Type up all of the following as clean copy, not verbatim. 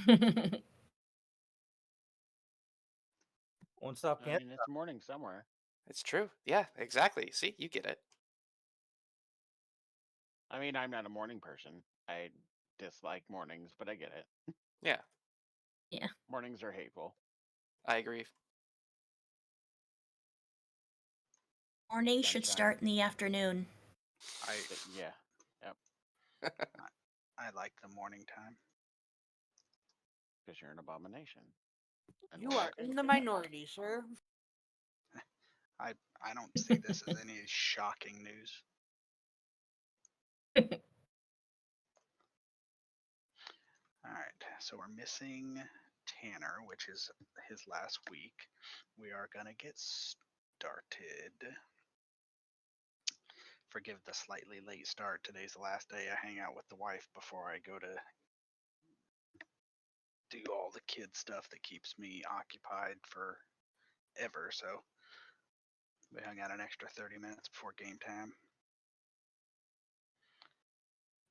Won't stop, I can't mean, it's stop. morning somewhere. It's true. Yeah, exactly. See, you get it. I mean, I'm not a morning person. I dislike mornings, but I get it. Yeah, Yeah. Mornings are hateful. I agree. Mornings should Sunshine. start in the afternoon. I Yeah. Yep. I, I like the morning time. Because you're an abomination. And You we're are okay in with the it. minority, sir. I don't see this as any shocking news. All right, so we're missing Tanner, which is his last week. We are gonna get started. Forgive the slightly late start. Today's the last day I hang out with the wife before I go to do all the kid stuff that keeps me occupied forever. So we hung out an extra 30 minutes before game time.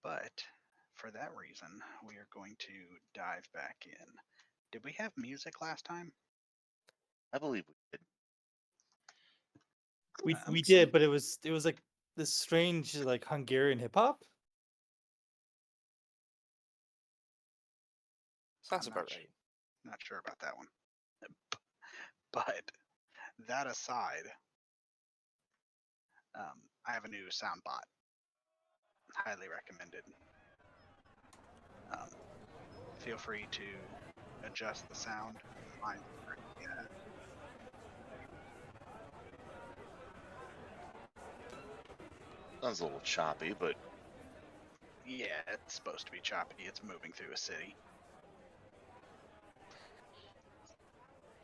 But for that reason, we are going to dive back in. Did we have music last time? I believe we did. We did, but it was like this strange like Hungarian hip hop. Sounds I'm about right. not sure about that one. But that aside, I have a new sound bot. Highly recommended. Um, feel free to adjust the sound. Mine's pretty, Sounds a little choppy, but yeah, it's supposed to be choppy. It's moving through a city.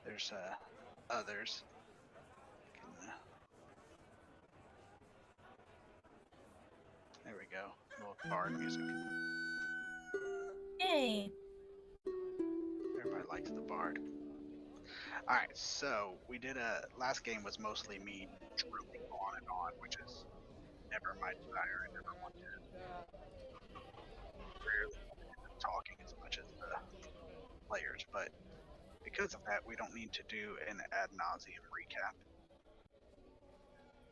There's others. There we go. A little bard music. Yay. Everybody likes the bard. All right, so we did last game was mostly me drilling on and on, which is never my desire. I never want to rarely talking as much as the players, but because of that, we don't need to do an ad nauseum recap,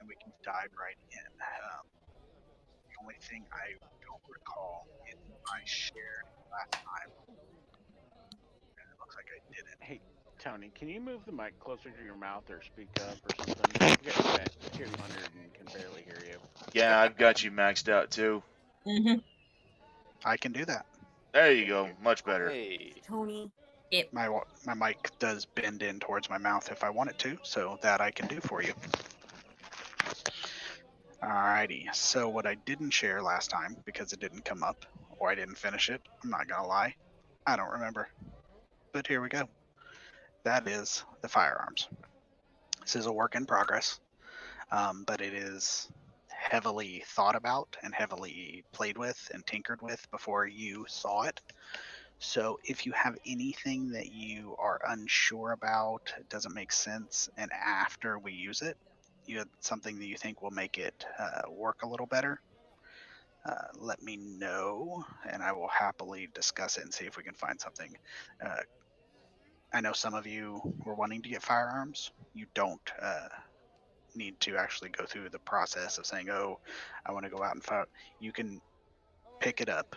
and we can dive right in. The only thing I don't recall is I shared last time, and it looks like I didn't. Hey, Tony, can you move the mic closer to your mouth or speak up or something? I've got you at 200 and can barely hear you. yeah, I've got you maxed out too. Mm-hmm. I can do that. There you Thank go, you. much better. Hey, Tony. My mic does bend in towards my mouth if I want it to, so that I can do for you. Alrighty, so what I didn't share last time because it didn't come up or I didn't finish it, I'm not gonna lie, I don't remember. But here we go. That is the firearms. This is a work in progress, but it is heavily thought about and heavily played with and tinkered with before you saw it. So if you have anything that you are unsure about, it doesn't make sense, and after we use it, you have something that you think will make it work a little better, let me know, and I will happily discuss it and see if we can find something. Uh, I know some of you were wanting to get firearms. You don't need to actually go through the process of saying, "Oh, I want to go out and fire." You can pick it up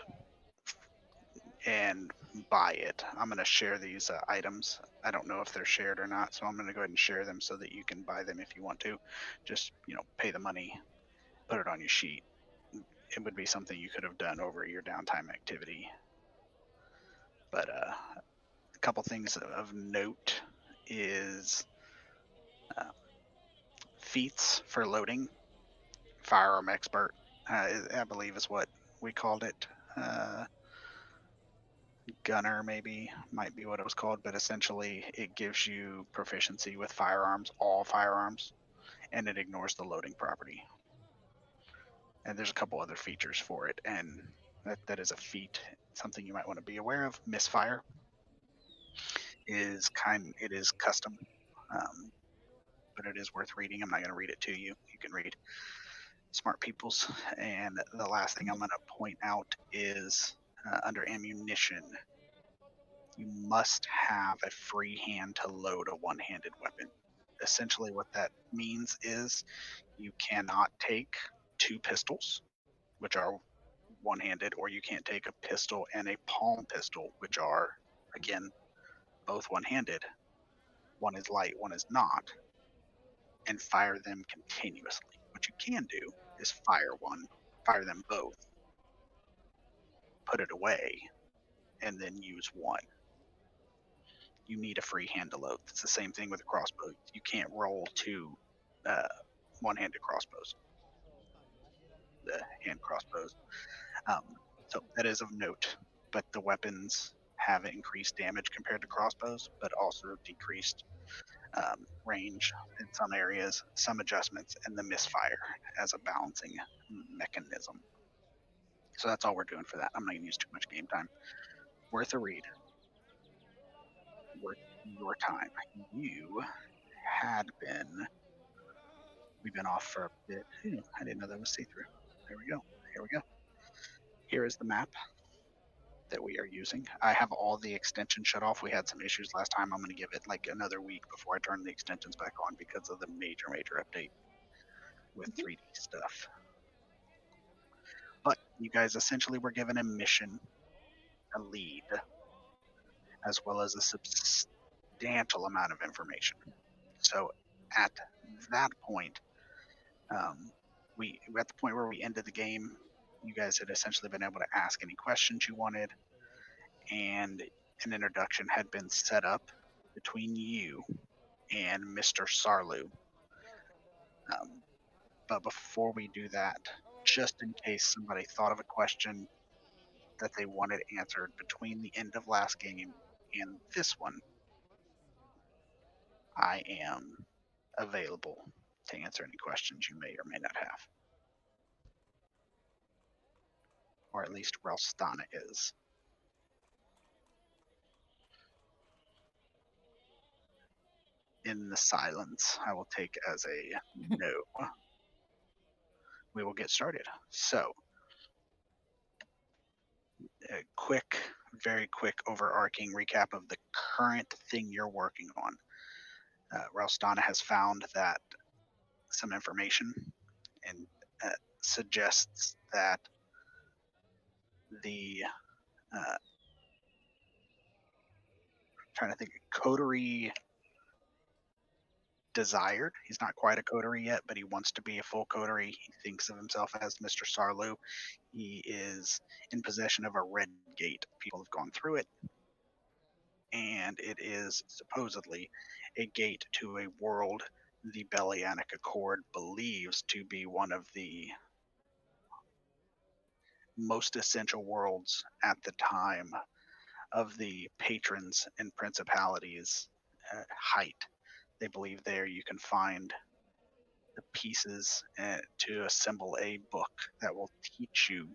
and buy it. I'm going to share these items. I don't know if they're shared or not, so I'm going to go ahead and share them so that you can buy them if you want to. Just pay the money, put it on your sheet. It would be something you could have done over your downtime activity. But a couple things of note is feats for loading. Firearm expert, I believe, is what we called it. Gunner maybe might be what it was called, but essentially it gives you proficiency with firearms, all firearms, and it ignores the loading property. And there's a couple other features for it, and that is a feat. Something you might want to be aware of. Misfire it is custom, um, but it is worth reading. I'm not going to read it to you. You can read Smart People's. And the last thing I'm going to point out is under ammunition. you must have a free hand to load a one-handed weapon. Essentially, what that means is you cannot take two pistols, which are one-handed, or you can't take a pistol and a palm pistol, which are, again, both one-handed. One is light, one is not, and fire them continuously. What you can do is fire them both, put it away, and then use one. You need a free hand to load. It's the same thing with a crossbow. You can't roll two one-handed crossbows, the hand crossbows. So that is of note. But the weapons have increased damage compared to crossbows, but also decreased range in some areas, some adjustments, and the misfire as a balancing mechanism. So that's all we're doing for that. I'm not going to use too much game time. Worth a read. Worth your time. You had been. We've been off for a bit. I didn't know that was see-through. There we go. Here we go. Here is the map that we are using. I have all the extensions shut off. We had some issues last time. I'm going to give it like another week before I turn the extensions back on because of the major update with 3D stuff. But you guys essentially were given a mission, a lead, as well as a substantial amount of information. So at that point, we're at the point where we ended the game. You guys had essentially been able to ask any questions you wanted, and an introduction had been set up between you and Mr. Sarlu. But before we do that, just in case somebody thought of a question that they wanted answered between the end of last game and this one, I am available to answer any questions you may or may not have. Or at least Ralstana is. In the silence, I will take as a no. We will get started. So, a quick, very quick overarching recap of the current thing you're working on. Ralstana has found that some information and suggests that the trying to think, coterie desired. He's not quite a coterie yet, but he wants to be a full coterie. He thinks of himself as Mr. Sarlu. He is in possession of a red gate. People have gone through it, and it is supposedly a gate to a world the Belianic Accord believes to be one of the most essential worlds at the time of the patrons and principalities' height. They believe there you can find the pieces to assemble a book that will teach you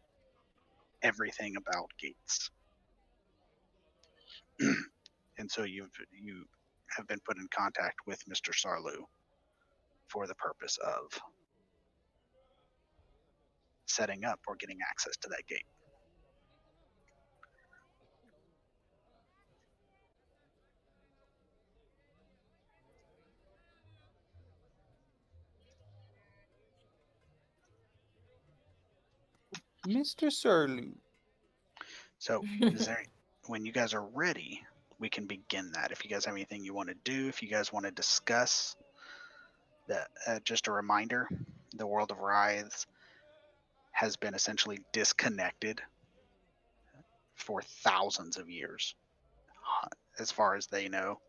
everything about gates. And so you have been put in contact with Mr. Sarlu for the purpose of setting up or getting access to that gate. Mr. Surly. So is there, when you guys are ready, we can begin that. If you guys have anything you want to do, if you guys want to discuss that, just a reminder, the world of Writhes has been essentially disconnected for thousands of years, as far as they know.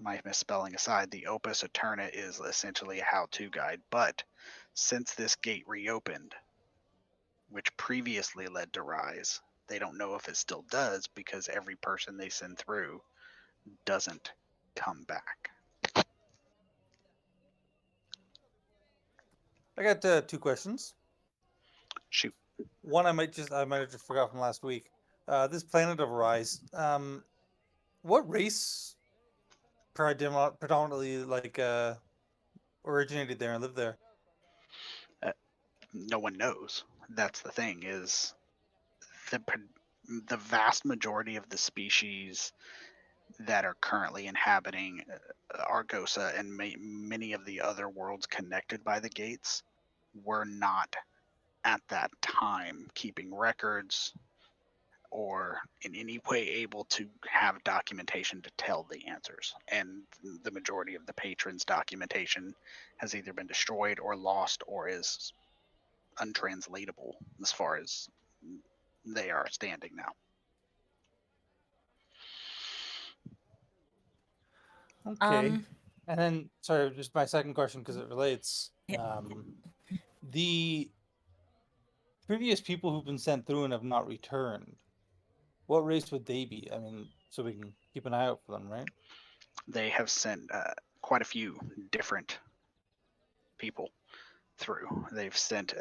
My misspelling aside, the Opus Eterna is essentially a how-to guide, but since this gate reopened, which previously led to Rise, they don't know if it still does because every person they send through doesn't come back. I got 2 questions. Shoot. One I might have just forgot from last week. This planet of Rise. What race predominantly originated there and lived there? No one knows. That's the thing, is the the vast majority of the species that are currently inhabiting Argosa and many of the other worlds connected by the gates were not at that time keeping records or in any way able to have documentation to tell the answers. And the majority of the patrons' documentation has either been destroyed or lost or is untranslatable as far as they are standing now. Okay. Um, And then, sorry, just my second question because it relates. Yeah. The previous people who've been sent through and have not returned, what race would they be? I mean, so we can keep an eye out for them, right? They have sent quite a few different people through. They've sent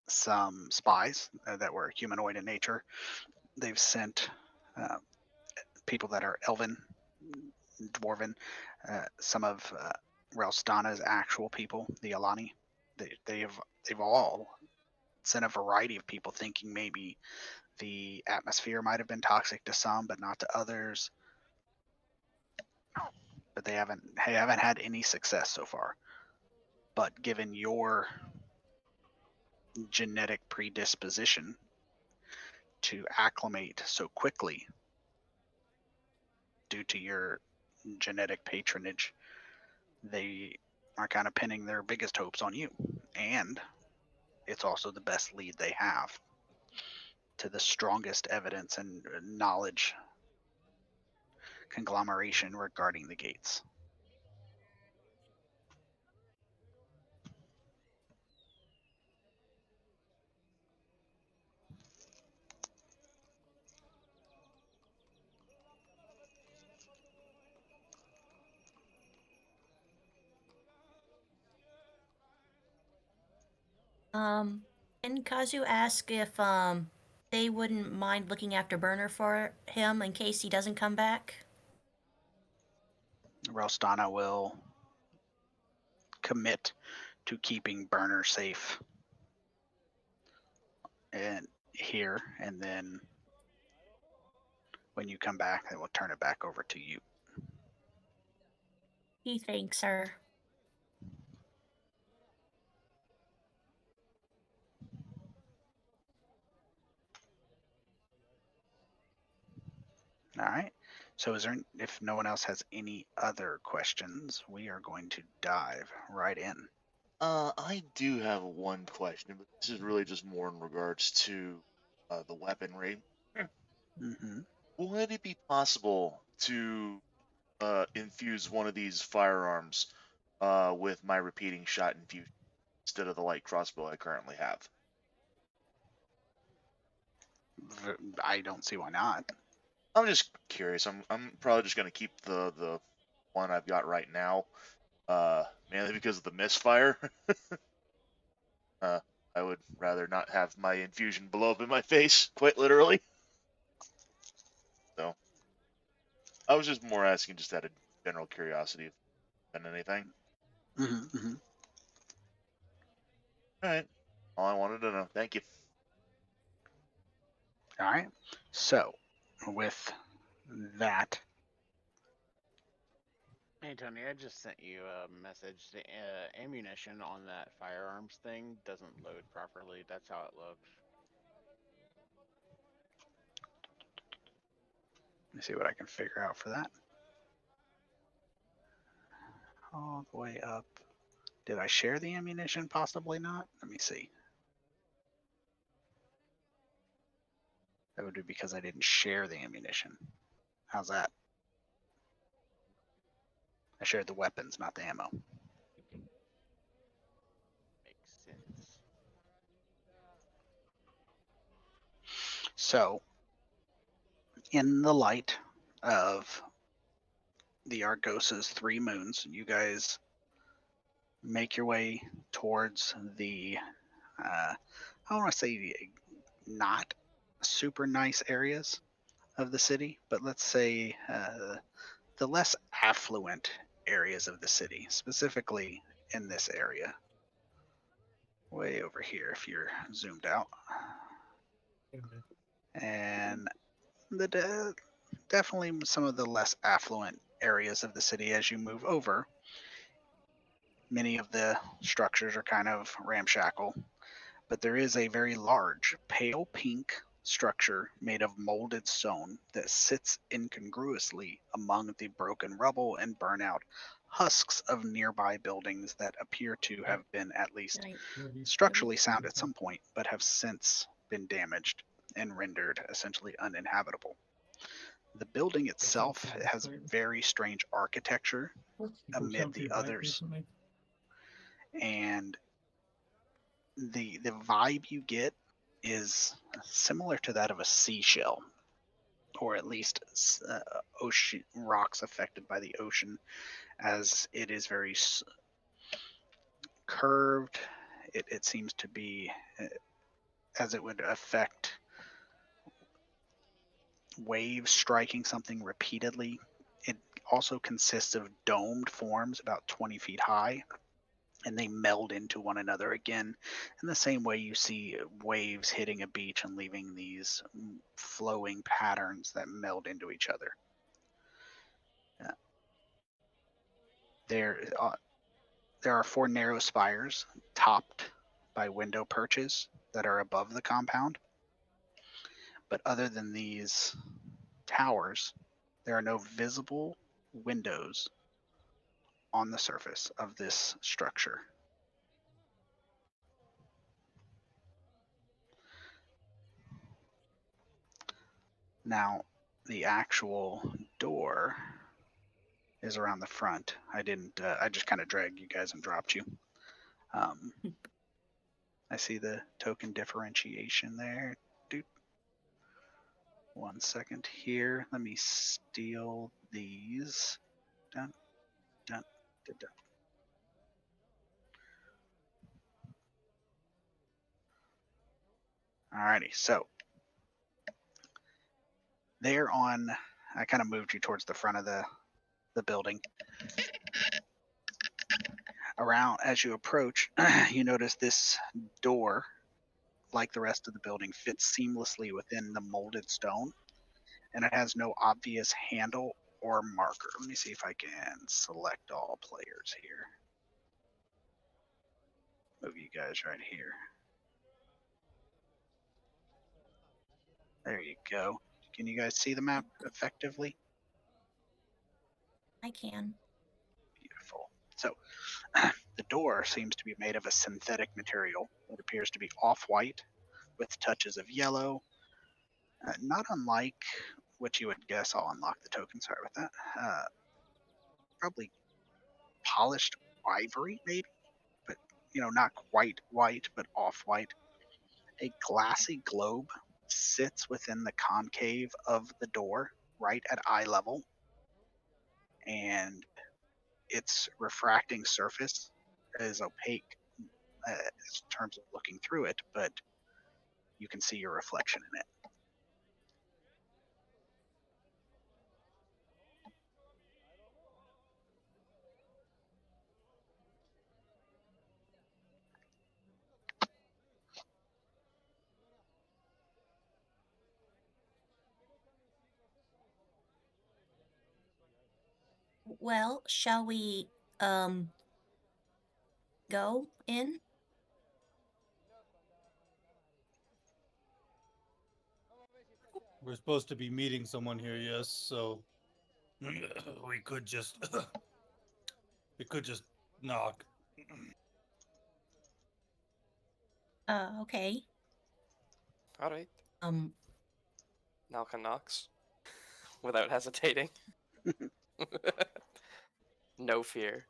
some spies that were humanoid in nature. They've sent people that are elven, dwarven, some of Ralstana's actual people, the Alani. They've all sent a variety of people, thinking maybe the atmosphere might have been toxic to some, but not to others. But they haven't had any success so far. But given your genetic predisposition to acclimate so quickly due to your genetic patronage, they are kind of pinning their biggest hopes on you. And it's also the best lead they have to the strongest evidence and knowledge conglomeration regarding the gates. Can Kazu ask if they wouldn't mind looking after Burner for him in case he doesn't come back? Rostana will commit to keeping Burner safe and here, and then when you come back, they will turn it back over to you. He thinks, sir. All right. So, is there? If no one else has any other questions, we are going to dive right in. I do have one question, but this is really just more in regards to the weaponry. Mm-hmm. Would it be possible to infuse one of these firearms with my repeating shot infusion instead of the light crossbow I currently have? I don't see why not. I'm just curious. I'm probably just gonna keep the one I've got right now, mainly because of the misfire. I would rather not have my infusion blow up in my face, quite literally. So I was just more asking, just out of general curiosity, than anything. Mm-hmm, mm-hmm. All right, all I wanted to know. Thank you. All right. So, with that, Hey Tony, I just sent you a message. The ammunition on that firearms thing doesn't load properly. That's how it looks. let me see what I can figure out for that. All the way up. Did I share the ammunition? Possibly not. Let me see. That would be because I didn't share the ammunition. How's that? I shared the weapons, not the ammo. Makes sense. So, in the light of the Argosa's three moons, you guys make your way towards the, I don't want to say not super nice areas of the city, but let's say the less affluent areas of the city, specifically in this area. way over here if you're zoomed out. And definitely some of the less affluent areas of the city as you move over. Many of the structures are kind of ramshackle, but there is a very large pale pink structure made of molded stone that sits incongruously among the broken rubble and burnout husks of nearby buildings that appear to have been at least Right. structurally sound at some point, but have since been damaged and rendered essentially uninhabitable. The building itself has very strange architecture amid the others, and the vibe you get is similar to that of a seashell, or at least ocean rocks affected by the ocean, as it is very curved. It seems to be as it would affect waves striking something repeatedly. It also consists of domed forms about 20 feet high, and they meld into one another again in the same way you see waves hitting a beach and leaving these flowing patterns that meld into each other. There are 4 narrow spires topped by window perches that are above the compound. But other than these towers, there are no visible windows on the surface of this structure. Now, the actual door is around the front. I just kind of dragged you guys and dropped you. I see the token differentiation there. Dude. 1 second here. Let me steal these. Dun, dun, dun, dun. Alrighty, so there on, I kind of moved you towards the front of the building. Around as you approach, you notice this door, like the rest of the building, fits seamlessly within the molded stone, and it has no obvious handle or marker. Let me see if I can select all players here. Move you guys right here. There you go. Can you guys see the map effectively? I can. Beautiful. So the door seems to be made of a synthetic material. It appears to be off-white with touches of yellow, not unlike what you would guess. I'll unlock the token. Sorry about that. Probably polished ivory, maybe, but not quite white, but off-white. A glassy globe sits within the concave of the door, right at eye level, and its refracting surface is opaque in terms of looking through it, but you can see your reflection in it. Well, shall we go in? We're supposed to be meeting someone here, yes, so we could just knock. Okay. All right. Um, Nalka knocks without hesitating. No fear.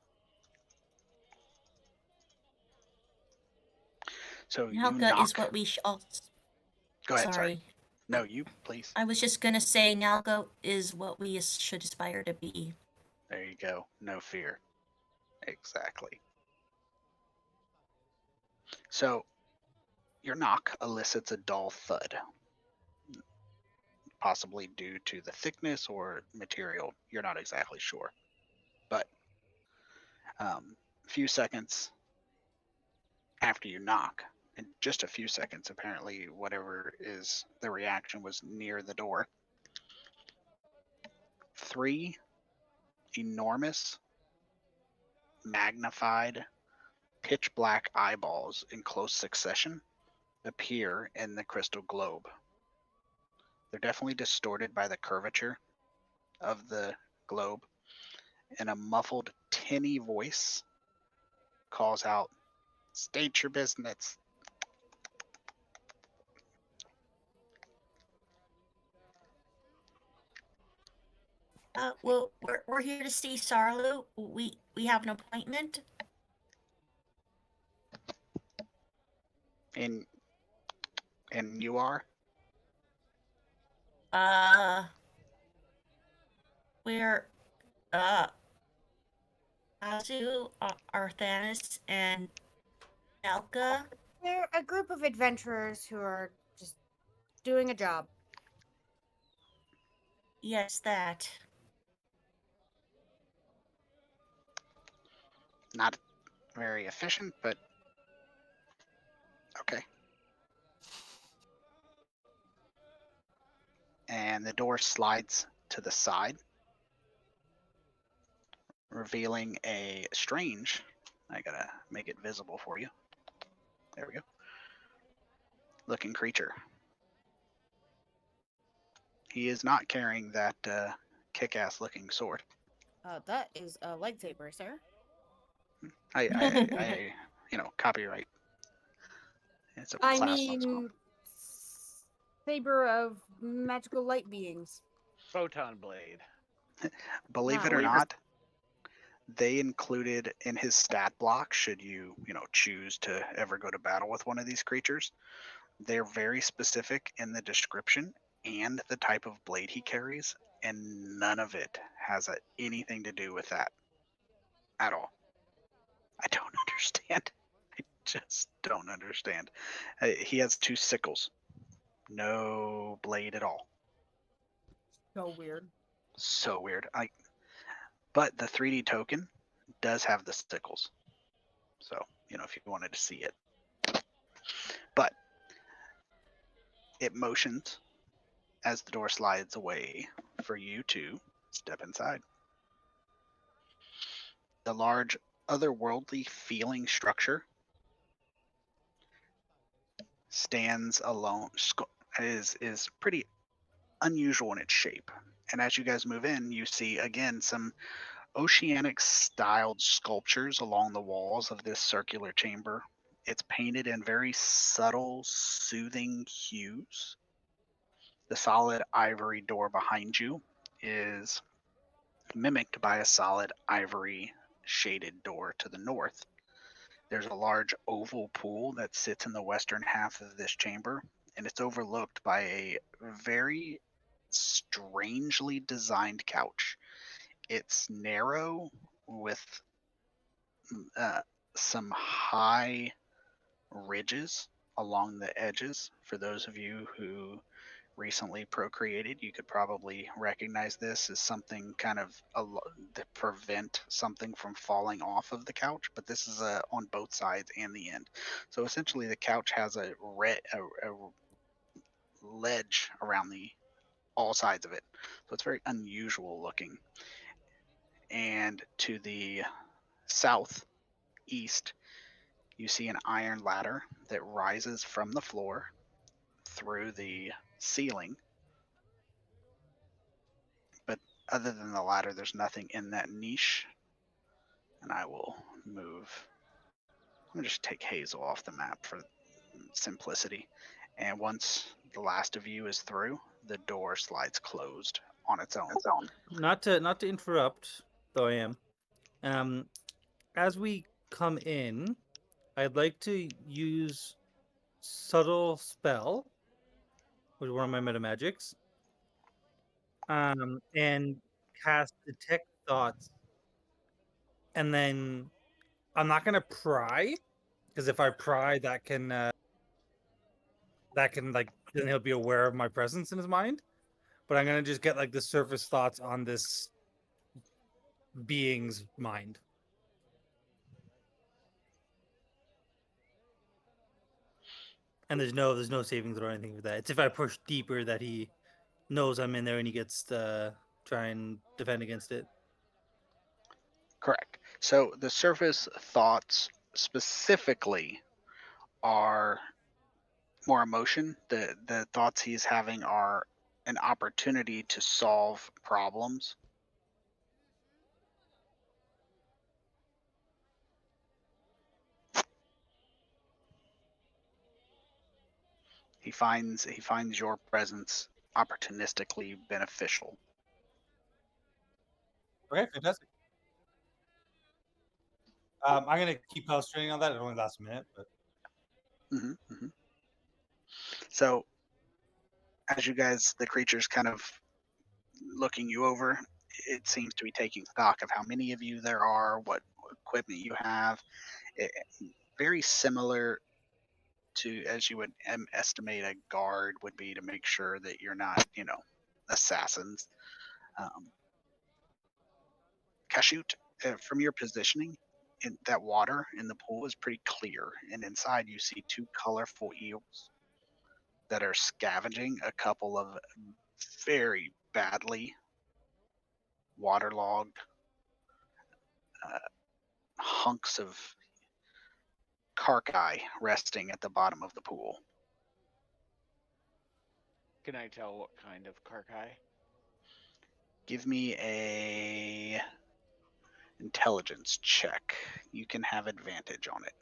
So you Nalka knock. is what we all. Go ahead. Sorry. No, you please. I was just gonna say Nalka is what we should aspire to be. There you go. No fear. Exactly. So your knock elicits a dull thud, possibly due to the thickness or material. You're not exactly sure. But a few seconds after you knock. In just a few seconds, apparently, whatever is the reaction was near the door. 3 enormous, magnified, pitch black eyeballs in close succession appear in the crystal globe. They're definitely distorted by the curvature of the globe, and a muffled, tinny voice calls out, "State your business." Well, we're here to see Sarlu. We have an appointment. And you are? We're Azu, Arthanis, and Elka. They're a group of adventurers who are just doing a job. Yes, that. Not very efficient, but okay. And the door slides to the side, revealing a strange, I gotta make it visible for you. There we go. Looking creature. He is not carrying that kick-ass looking sword. That is a lightsaber, sir. I copyright. It's a I class mean, saber of magical light beings. Photon blade. Believe it or not, they included in his stat block, should you, choose to ever go to battle with one of these creatures, they're very specific in the description and the type of blade he carries, and none of it has anything to do with that at all. I don't understand. I just don't understand. He has 2 sickles, no blade at all. So weird. So weird. But the 3D token does have the sickles. So, if you wanted to see it. But it motions as the door slides away for you to step inside. The large, otherworldly feeling structure stands alone, is pretty unusual in its shape. And as you guys move in, you see again some oceanic styled sculptures along the walls of this circular chamber. It's painted in very subtle, soothing hues. The solid ivory door behind you is mimicked by a solid ivory shaded door to the north. There's a large oval pool that sits in the western half of this chamber, and it's overlooked by a very strangely designed couch. It's narrow with some high ridges along the edges. For those of you who recently procreated, you could probably recognize this as something kind of to prevent something from falling off of the couch, but this is on both sides and the end. So essentially the couch has a ledge around all sides of it. So it's very unusual looking. And to the southeast, you see an iron ladder that rises from the floor through the ceiling. But other than the ladder, there's nothing in that niche. And I will move. I'm going to just take Hazel off the map for simplicity. And once the last of you is through, the door slides closed on its own. Not to interrupt, though I am. As we come in, I'd like to use subtle spell, which is one of my meta magics, and cast detect thoughts. And then I'm not gonna pry, because if I pry, that can then he'll be aware of my presence in his mind. But I'm gonna just get like the surface thoughts on this being's mind. And there's no saving throw or anything for that. It's if I push deeper that he knows I'm in there and he gets to try and defend against it. Correct. So the surface thoughts specifically are more emotion. The thoughts he's having are an opportunity to solve problems. He finds your presence opportunistically beneficial. Okay, fantastic. I'm gonna keep concentrating on that. It only lasts a minute, but So as you guys, the creature's kind of looking you over, it seems to be taking stock of how many of you there are, what equipment you have. Very similar to as you would estimate a guard would be to make sure that you're not, assassins. Kashoot, from your positioning, in that water in the pool is pretty clear, and inside you see two colorful eels that are scavenging a couple of very badly waterlogged hunks of carcass resting at the bottom of the pool. Can I tell what kind of carcass? Give me a intelligence check. You can have advantage on it.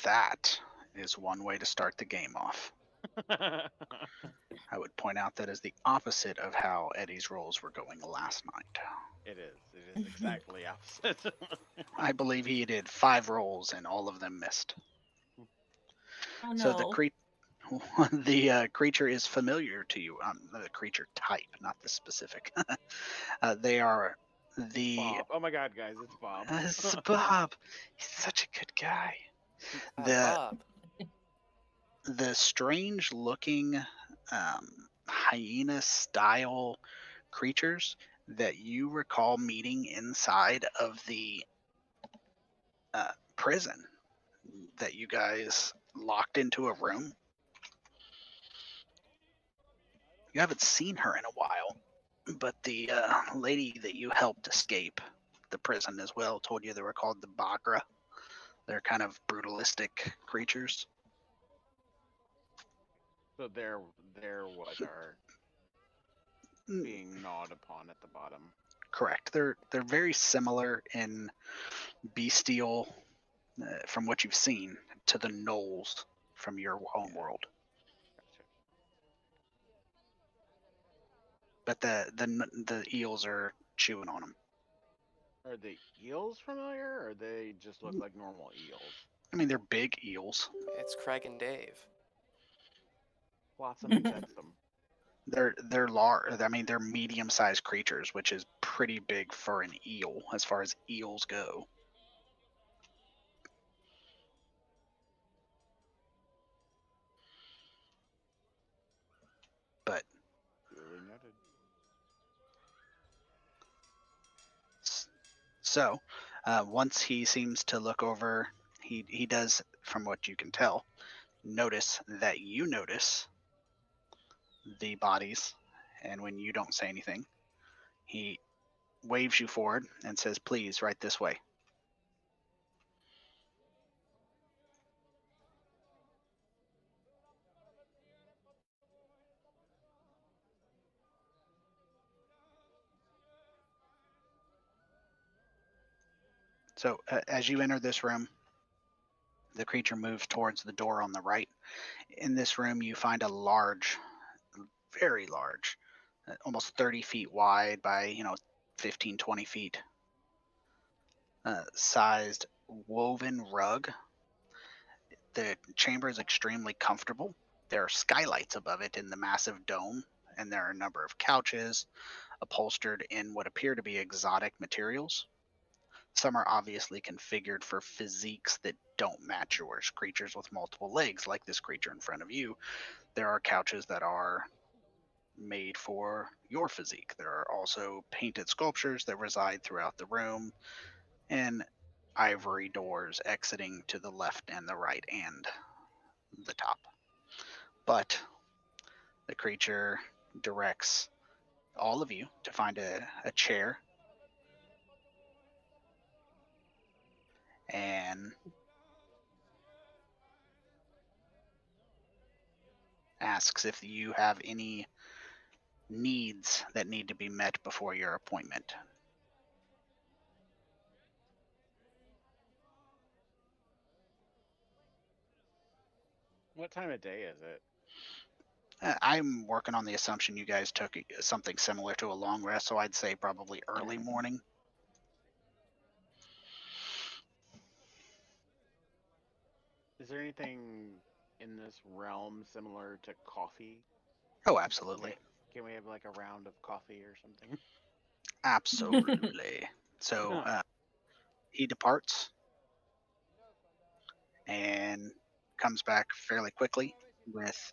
That is one way to start the game off. I would point out that is the opposite of how Eddie's rolls were going last night. It is. It is exactly opposite. I believe he did 5 rolls and all of them missed. Oh So no. the creature is familiar to you. The creature type, not the specific. They are the. Bob. Oh my God, guys, it's Bob. It's Bob. He's such a good guy. Bob. The strange looking hyena style creatures that you recall meeting inside of the prison that you guys locked into a room. You haven't seen her in a while, but the lady that you helped escape the prison as well told you they were called the Bagra. They're kind of brutalistic creatures. So they're what are being gnawed upon at the bottom. Correct. They're very similar in bestial, from what you've seen, to the gnolls from your home world. But the eels are chewing on them. Are the eels familiar, or they just look like normal eels? I mean, they're big eels. It's Craig and Dave. Flotsam and jetsam. They're large. I mean, they're medium-sized creatures, which is pretty big for an eel as far as eels go. But Duly noted. so, once he seems to look over, he does, from what you can tell, notice that you notice the bodies, and when you don't say anything, he waves you forward and says, "Please, right this way." So, as you enter this room, the creature moves towards the door on the right. In this room, you find a large, very large, almost 30 feet wide by 15, 20 feet sized woven rug. The chamber is extremely comfortable. There are skylights above it in the massive dome, and there are a number of couches upholstered in what appear to be exotic materials. Some are obviously configured for physiques that don't match yours. Creatures with multiple legs, like this creature in front of you. There are couches that are made for your physique. There are also painted sculptures that reside throughout the room, and ivory doors exiting to the left and the right and the top. But the creature directs all of you to find a chair and asks if you have any needs that need to be met before your appointment. What time of day is it? I'm working on the assumption you guys took something similar to a long rest, so I'd say probably early morning. Is there anything in this realm similar to coffee? Oh, absolutely. Can we have like a round of coffee or something? Absolutely. So he departs and comes back fairly quickly with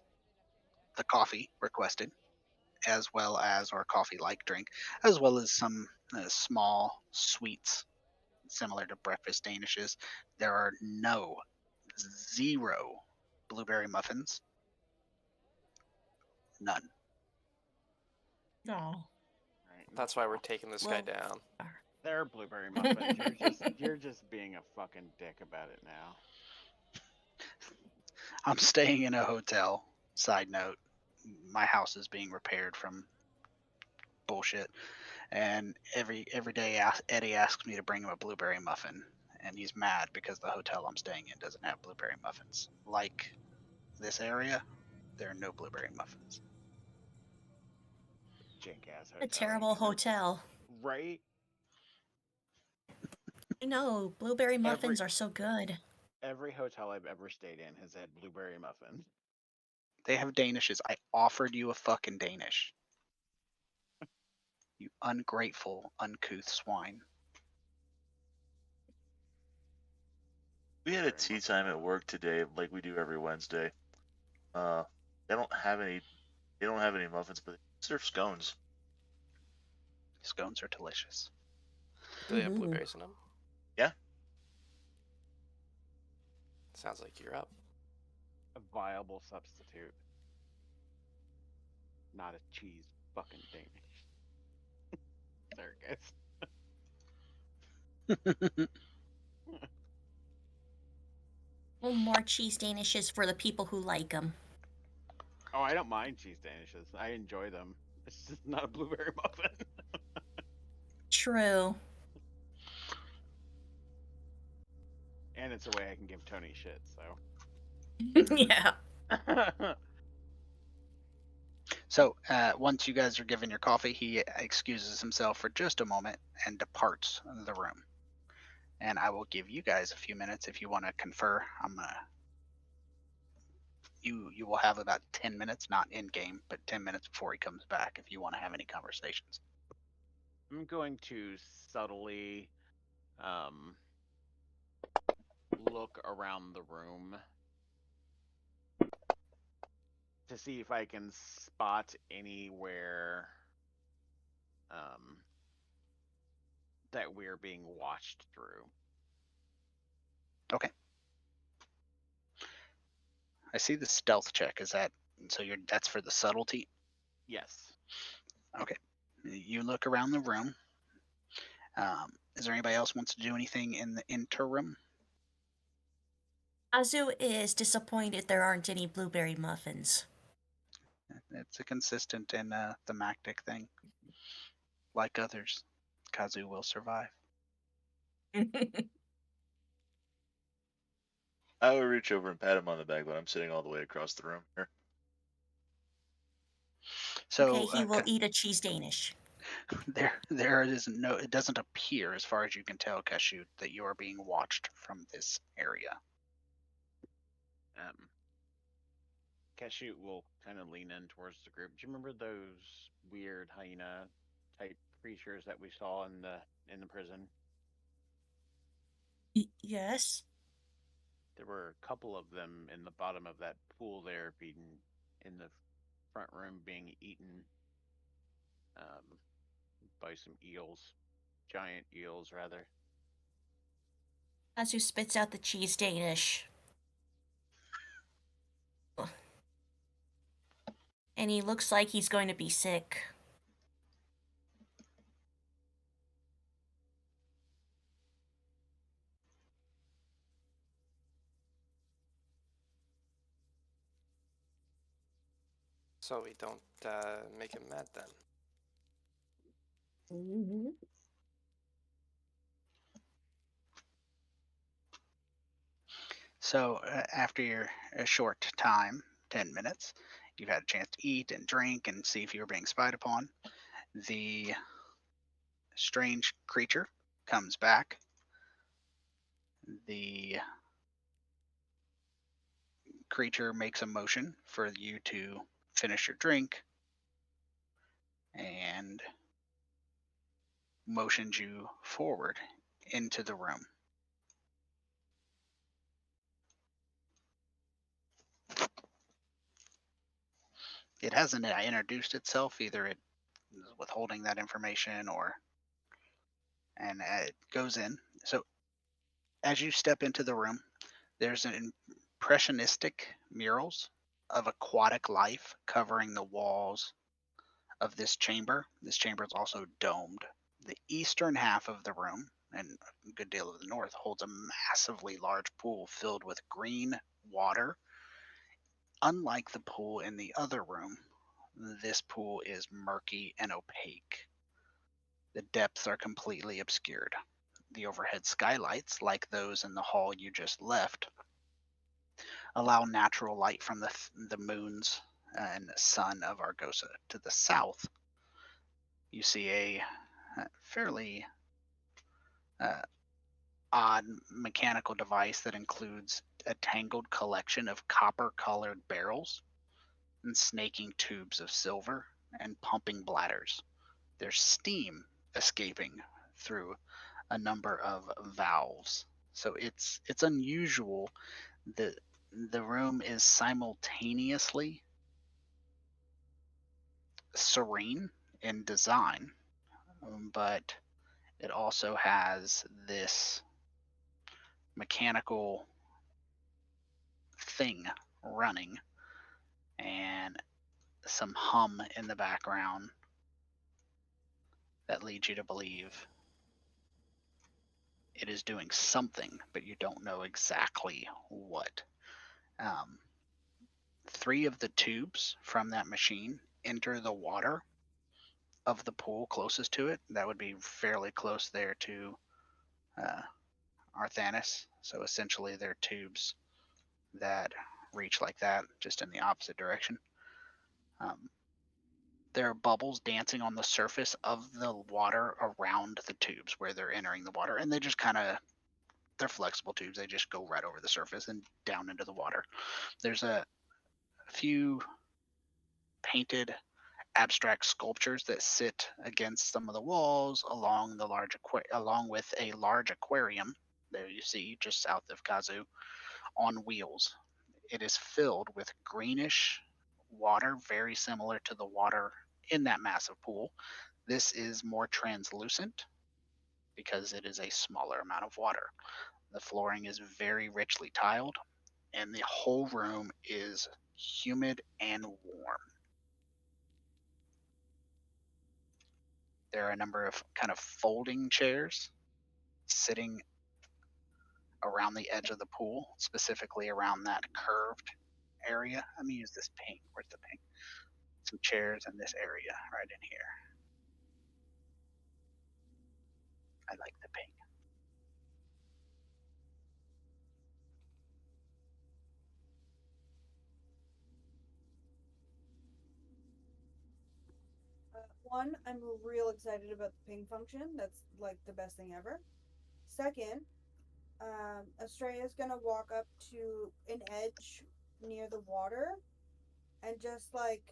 the coffee requested, as well as, or coffee like drink, as well as some small sweets similar to breakfast danishes. There are zero blueberry muffins. None. No. Right. That's why we're taking this guy Well, down. They're blueberry muffins. You're just being a fucking dick about it now. I'm staying in a hotel. Side note, my house is being repaired from bullshit. And every day Eddie asks me to bring him a blueberry muffin, and he's mad because the hotel I'm staying in doesn't have blueberry muffins. Like this area, there are no blueberry muffins. Jank ass hotel. A terrible hotel. Right? I know, blueberry muffins are so good. Every hotel I've ever stayed in has had blueberry muffins. They have Danishes. I offered you a fucking Danish. You ungrateful, uncouth swine. We had a tea time at work today, like we do every Wednesday. They don't have any. They don't have any muffins, but they serve scones. Scones are delicious. Do they have Ooh. blueberries in them? Yeah. Sounds like you're up. A viable substitute. Not a cheese fucking Danish. Sorry, guys. Well, more cheese danishes for the people who like them. Oh, I don't mind cheese Danishes. I enjoy them. It's just not a blueberry muffin. True. And it's a way I can give Tony shit, so. Yeah. So once you guys are given your coffee, he excuses himself for just a moment and departs the room. And I will give you guys a few minutes if you want to confer. You will have about 10 minutes, not in game, but 10 minutes before he comes back if you want to have any conversations. I'm going to subtly look around the room to see if I can spot anywhere that we're being watched through. Okay. I see the stealth check. Is that so? That's for the subtlety. Yes. Okay. You look around the room. Is there anybody else wants to do anything in the interim? Azu is disappointed there aren't any blueberry muffins. It's a consistent and thematic thing. Like others, Kazu will survive. I would reach over and pat him on the back, but I'm sitting all the way across the room here. So Okay, he will eat a cheese Danish. there is no. It doesn't appear, as far as you can tell, Kashoot, that you are being watched from this area. Kashoot will kind of lean in towards the group. Do you remember those weird hyena type creatures that we saw in the prison? Yes. There were a couple of them in the bottom of that pool there, feeding in the front room being eaten by some eels, giant eels, rather. Kazu spits out the cheese Danish. And he looks like he's going to be sick. So we don't make him mad then. Mm-hmm. So after a short time, 10 minutes, you've had a chance to eat and drink and see if you were being spied upon. The strange creature comes back. The creature makes a motion for you to finish your drink and motions you forward into the room. It hasn't introduced itself, either it is withholding that information and it goes in. So as you step into the room, there's an impressionistic murals of aquatic life covering the walls of this chamber. This chamber is also domed. The eastern half of the room, and a good deal of the north, holds a massively large pool filled with green water. Unlike the pool in the other room, this pool is murky and opaque. The depths are completely obscured. The overhead skylights, like those in the hall you just left, allow natural light from the moons and sun of Argosa. To the south, you see a fairly odd mechanical device that includes a tangled collection of copper-colored barrels and snaking tubes of silver and pumping bladders. There's steam escaping through a number of valves. So it's unusual that the room is simultaneously serene in design, but it also has this mechanical thing running and some hum in the background that leads you to believe it is doing something, but you don't know exactly what. 3 of the tubes from that machine enter the water of the pool closest to it. That would be fairly close there to Arthanis. So essentially, they're tubes that reach like that, just in the opposite direction. There are bubbles dancing on the surface of the water around the tubes where they're entering the water, and they just they're flexible tubes. They just go right over the surface and down into the water. There's a few painted abstract sculptures that sit against some of the walls along with a large aquarium that you see just south of Kazu on wheels. It is filled with greenish water, very similar to the water in that massive pool. This is more translucent because it is a smaller amount of water. The flooring is very richly tiled, and the whole room is humid and warm. There are a number of kind of folding chairs sitting around the edge of the pool, specifically around that curved area. Let me use this pink. Where's the pink? Some chairs in this area right in here. I like the pink. One, I'm real excited about the ping function. That's like the best thing ever. Second, Estrella's gonna walk up to an edge near the water and just like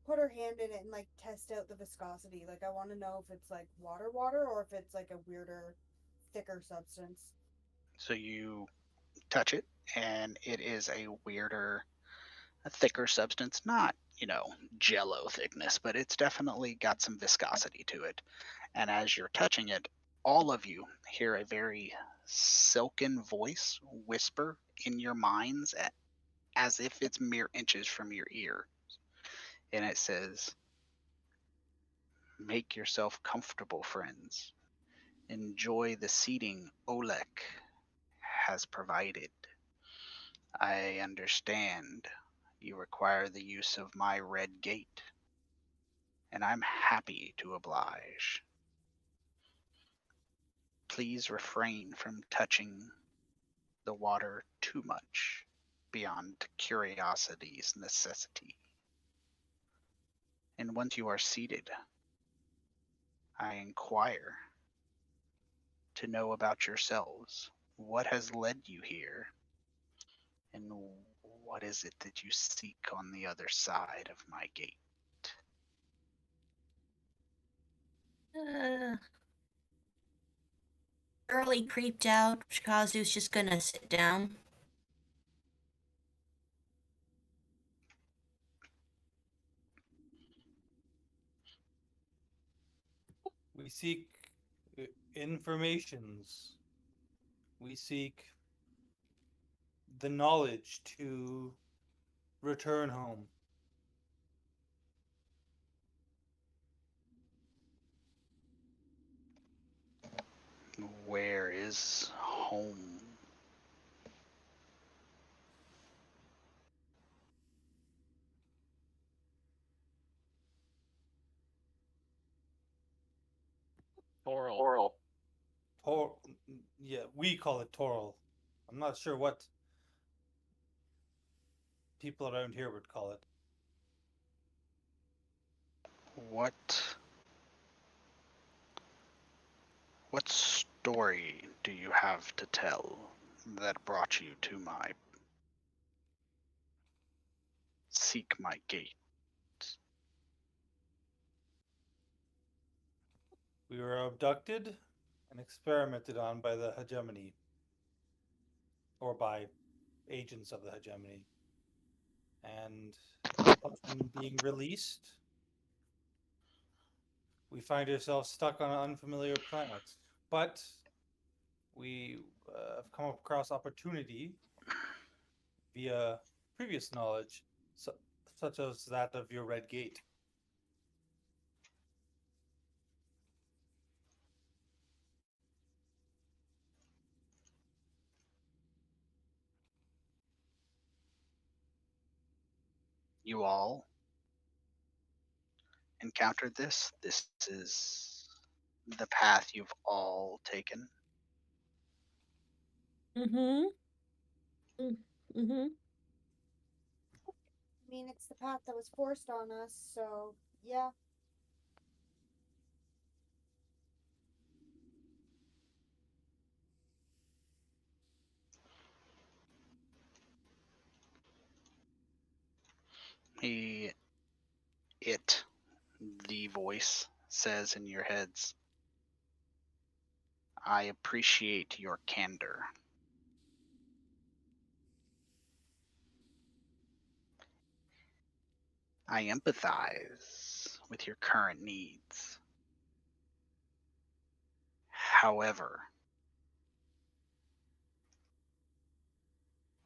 put her hand in it and like test out the viscosity. Like I want to know if it's like water or if it's like a weirder, thicker substance. So you touch it, and it is a thicker substance. Not jello thickness, but it's definitely got some viscosity to it. And as you're touching it, all of you hear a very silken voice whisper in your minds as if it's mere inches from your ear. And it says, "Make yourself comfortable, friends. Enjoy the seating Olek has provided. I understand you require the use of my red gate, and I'm happy to oblige. Please refrain from touching the water too much beyond curiosity's necessity. And once you are seated, I inquire to know about yourselves. What has led you here, and what is it that you seek on the other side of my gate?" Early creeped out. Shikazu's just gonna sit down. We seek informations. We seek the knowledge to return home. Where is home? Toral. Yeah, we call it Toral. I'm not sure what people around here would call it. What story do you have to tell that brought you to my seek my gate? We were abducted and experimented on by the hegemony, or by agents of the hegemony. And upon being released, we find ourselves stuck on an unfamiliar planet. But we have come across opportunity via previous knowledge, such as that of your red gate. You all encountered this? This is the path you've all taken? Mm-hmm. Mm-hmm. I mean, it's the path that was forced on us, so yeah. He, it, the voice says in your heads, "I appreciate your candor. I empathize with your current needs. However,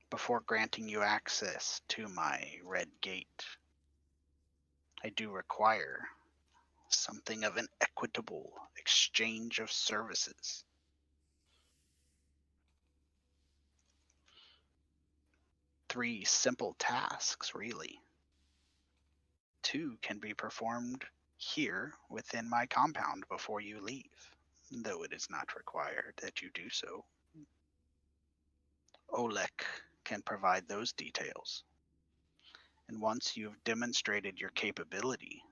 before granting you access to my red gate, I do require something of an equitable exchange of services. 3 simple tasks, really. 2 can be performed here within my compound before you leave, though it is not required that you do so. Olek can provide those details. And once you've demonstrated your capability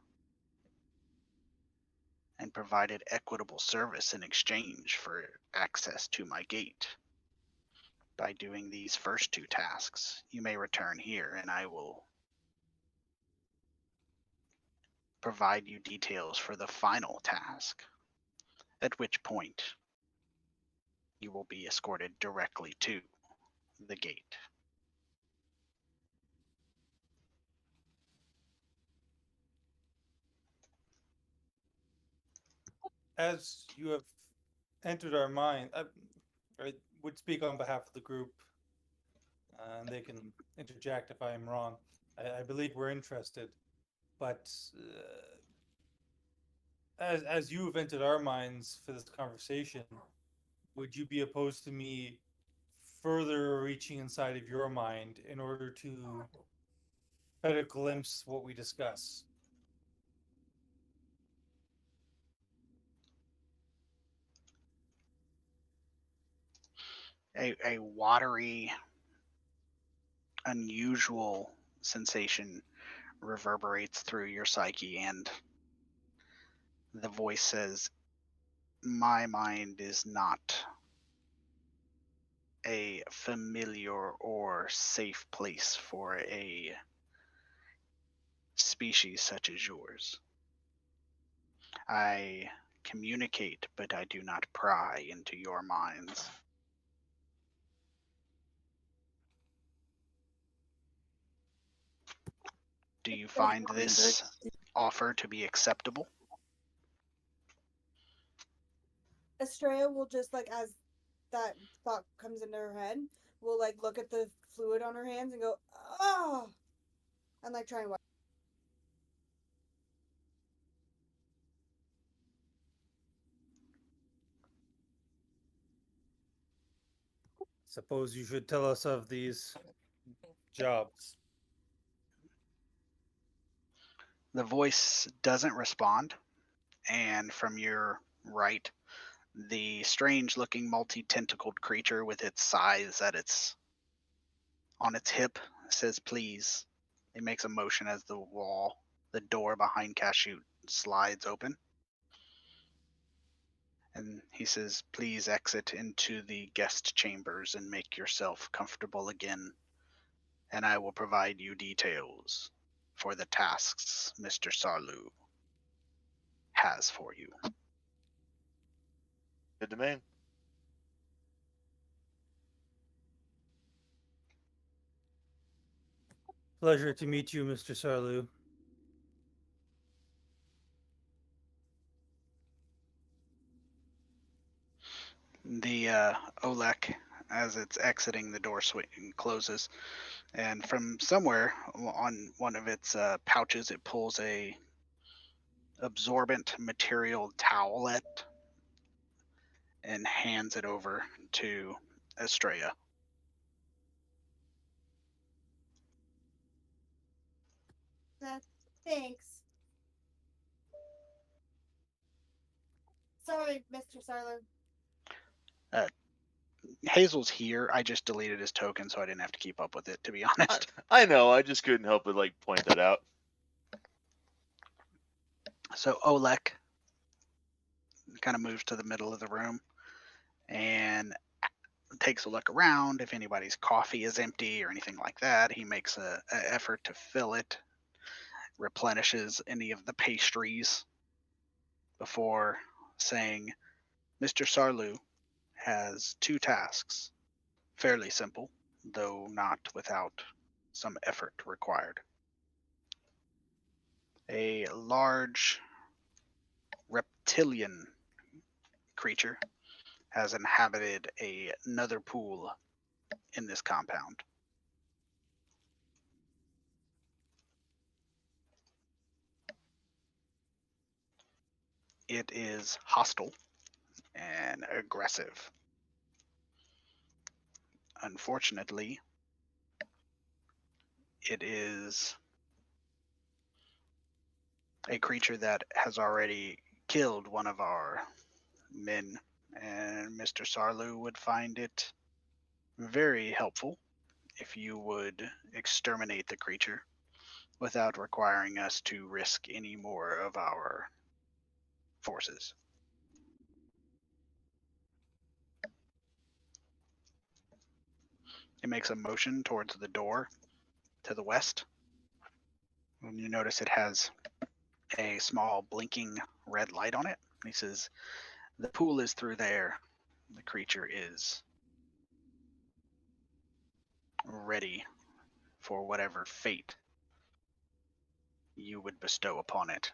and provided equitable service in exchange for access to my gate, by doing these first 2 tasks, you may return here and I will provide you details for the final task, at which point you will be escorted directly to the gate." as you have entered our mind, I would speak on behalf of the group, and they can interject if I am wrong. I believe we're interested, but as you have entered our minds for this conversation, would you be opposed to me further reaching inside of your mind in order to better glimpse what we discuss? A watery, unusual sensation reverberates through your psyche, and the voice says, "My mind is not a familiar or safe place for a species such as yours. I communicate, but I do not pry into your minds. Do you find this offer to be acceptable?" Estrella will just like as that thought comes into her head, will like look at the fluid on her hands and go, "Oh," and like try and wipe. Suppose you should tell us of these jobs. The voice doesn't respond, and from your right, the strange looking multi tentacled creature with its size at its on its hip says please. It makes a motion as the door behind Cashew slides open. And he says, "Please exit into the guest chambers and make yourself comfortable again, and I will provide you details for the tasks Mr. Sarlu has for you." Good to me. Pleasure to meet you, Mr. Sarlu. The Olek, as it's exiting, the door closes, and from somewhere on one of its pouches, it pulls a absorbent material towelette and hands it over to Estrella. Thanks. Sorry, Mr. Sarlo. Hazel's here. I just deleted his token so I didn't have to keep up with it, to be honest. I know. I just couldn't help but point that out. So Olek kind of moves to the middle of the room and takes a look around. If anybody's coffee is empty or anything like that, he makes a effort to fill it, replenishes any of the pastries before saying, "Mr. Sarlu has 2 tasks. Fairly simple, though not without some effort required. A large reptilian creature has inhabited another pool in this compound. It is hostile and aggressive. Unfortunately, it is a creature that has already killed one of our men, and Mr. Sarlu would find it very helpful if you would exterminate the creature without requiring us to risk any more of our forces." It makes a motion towards the door to the west. And you notice it has a small blinking red light on it. He says, "The pool is through there. The creature is ready for whatever fate you would bestow upon it."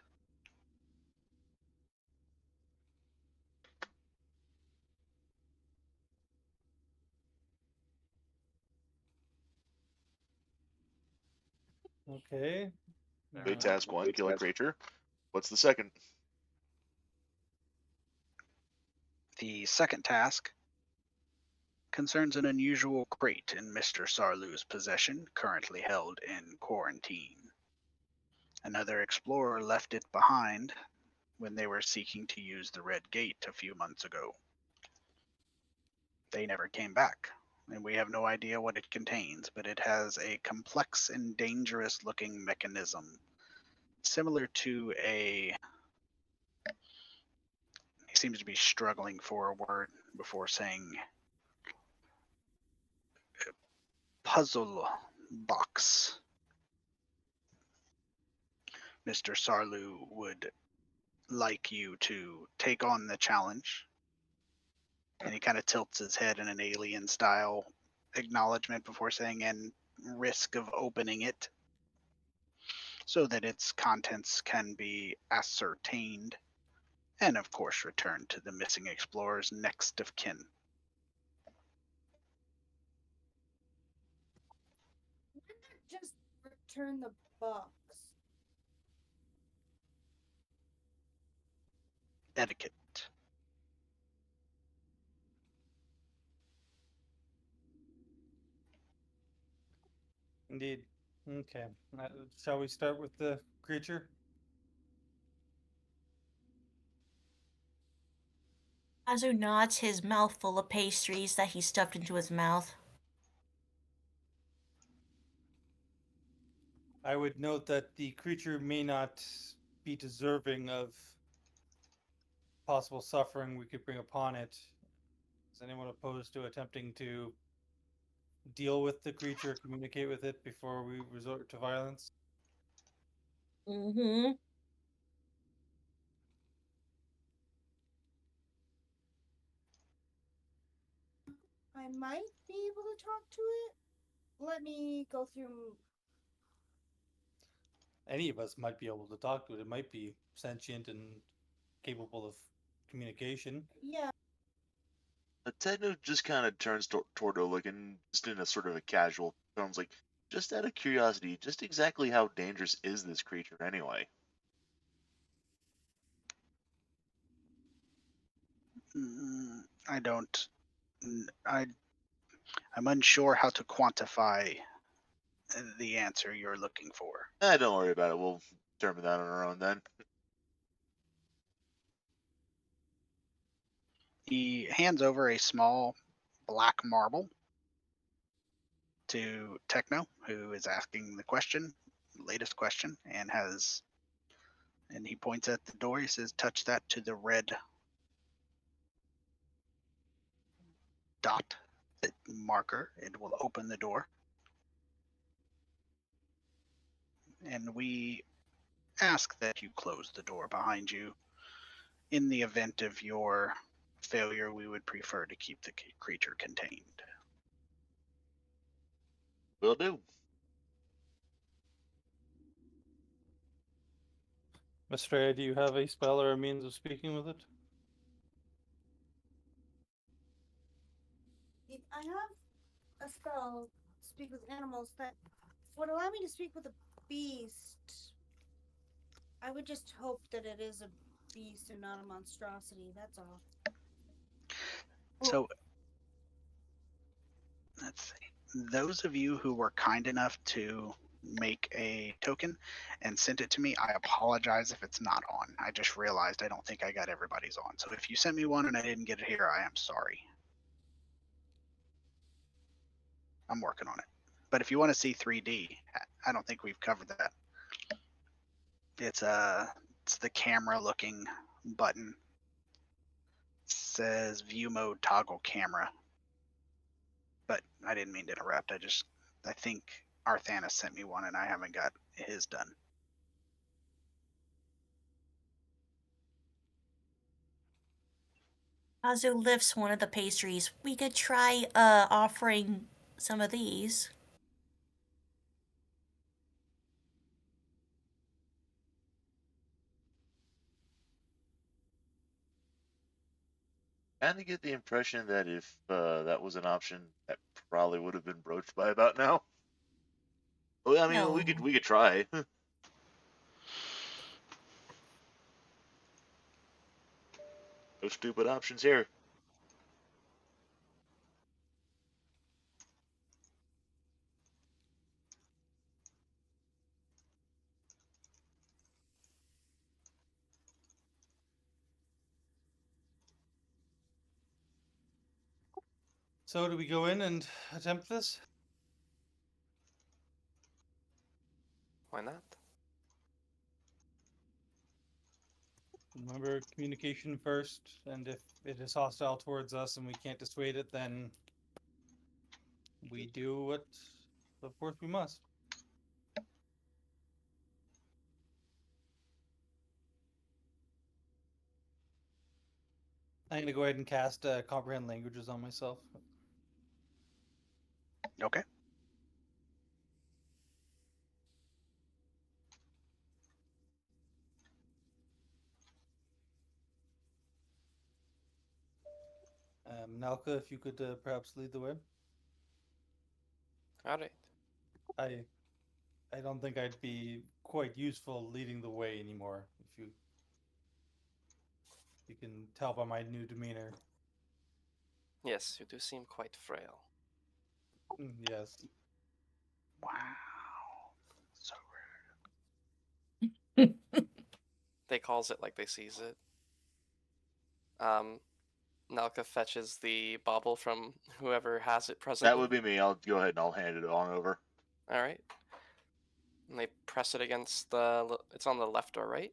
Okay. Okay, task 1, kill a creature. What's the second? The second task concerns an unusual crate in Mr. Sarlu's possession, currently held in quarantine. Another explorer left it behind when they were seeking to use the Red Gate a few months ago. They never came back, and we have no idea what it contains, but it has a complex and dangerous looking mechanism similar to a. He seems to be struggling for a word before saying puzzle box. Mr. Sarlu would like you to take on the challenge. And he kind of tilts his head in an alien style acknowledgement before saying, and risk of opening it so that its contents can be ascertained and, of course, returned to the missing explorer's next of kin. Why not just return the box? Etiquette. Indeed. Okay. Shall we start with the creature? Kazu nods, his mouth full of pastries that he stuffed into his mouth. I would note that the creature may not be deserving of possible suffering we could bring upon it. Is anyone opposed to attempting to deal with the creature, communicate with it before we resort to violence? Mm-hmm. I might be able to talk to it. Let me go through. Any of us might be able to talk to it. It might be sentient and capable of communication. Yeah, Techno just kind of turns toward Oligan, just in a sort of a casual tone, like, just out of curiosity, just exactly how dangerous is this creature anyway? I don't. I'm unsure how to quantify the answer you're looking for. Don't worry about it. We'll determine that on our own then. He hands over a small black marble to Techno, who is asking the question, latest question, and he points at the door. He says, touch that to the red dot, the marker. It will open the door. And we ask that you close the door behind you. In the event of your failure, we would prefer to keep the creature contained. Will do. Estrella, do you have a spell or a means of speaking with it? I have a spell, speak with animals, that would allow me to speak with a beast. I would just hope that it is a beast and not a monstrosity, that's all. So, let's see. Those of you who were kind enough to make a token and sent it to me, I apologize if it's not on. I just realized I don't think I got everybody's on. So if you sent me one and I didn't get it here, I am sorry. I'm working on it. But if you want to see 3D, I don't think we've covered that. It's the camera looking button. It says view mode toggle camera. But I didn't mean to interrupt. I think Arthanis sent me one and I haven't got his done. Kazu lifts one of the pastries. We could try offering some of these. And to get the impression that if that was an option, that probably would have been broached by about now. Well, I mean, No. we could try. No stupid options here. So do we go in and attempt this? Why not? Remember, communication first, and if it is hostile towards us and we can't dissuade it, then we do what, of course, we must. I'm gonna go ahead and cast comprehend languages on myself. Okay. Nalka, if you could perhaps lead the way. All right. I don't think I'd be quite useful leading the way anymore. If you can tell by my new demeanor. Yes, you do seem quite frail. Yes. Wow. So They calls it like they sees it. Nalka fetches the bauble from whoever has it presently. That would be me. I'll go ahead and I'll hand it on over. All right. And they press it against the. It's on the left or right.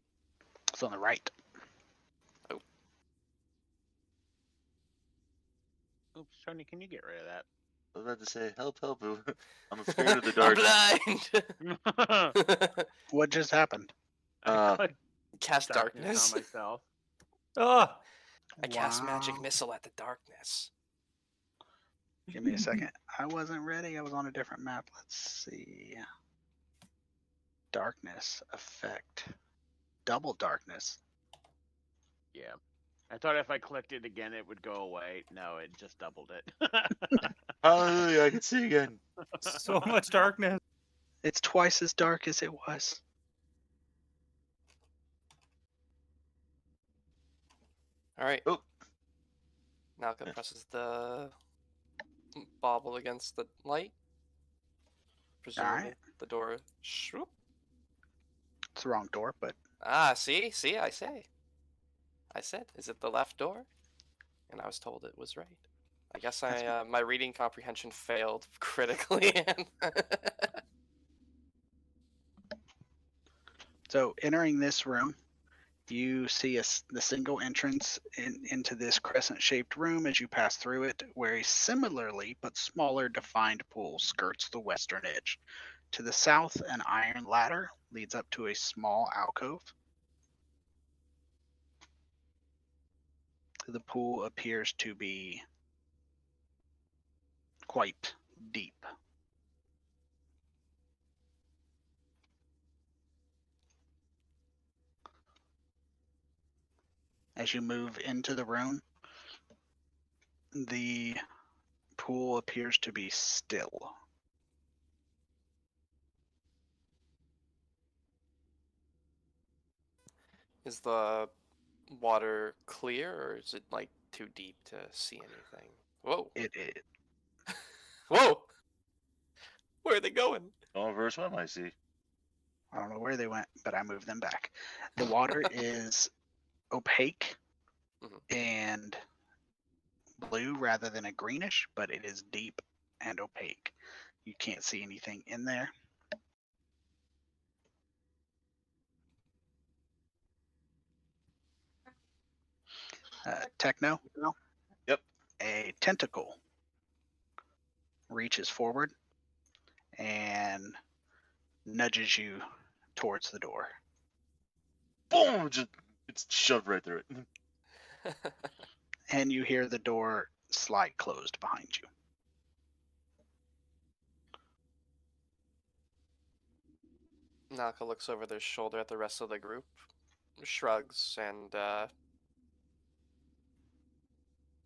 it's on the right. Oops, Tony, can you get rid of that? I was about to say, help. I'm afraid of the I'm dark. blind. What just happened? Uh, I clicked Cast darkness darkness. on myself. Ah! I cast magic Wow. missile at the darkness. Give me a second. I wasn't ready. I was on a different map. Let's see. Darkness effect. Double darkness. Yeah. I thought if I clicked it again, it would go away. No, it just doubled it. hallelujah! I can see again. So much darkness. It's twice as dark as it was. All right. Oh. Nalka Yeah. presses the bauble against the light. Presumably Alright. the door. Shroop. It's the wrong door, but Ah, see, I said, is it the left door? And I was told it was right. I guess That's my reading comprehension failed critically. so entering this room, you see the single entrance into this crescent-shaped room as you pass through it, where a similarly but smaller defined pool skirts the western edge. To the south, an iron ladder leads up to a small alcove. The pool appears to be quite deep. As you move into the room, the pool appears to be still. Is the water clear or is it like too deep to see anything? Whoa. It is. Whoa! Where are they going? Oh, verse 1, I see. I don't know where they went, but I moved them back. The water is opaque and blue rather than a greenish, but it is deep and opaque. You can't see anything in there. Techno? Yep. A tentacle reaches forward and nudges you towards the door. Boom! It's shoved right through it. And you hear the door slide closed behind you. Nalka looks over their shoulder at the rest of the group, shrugs, and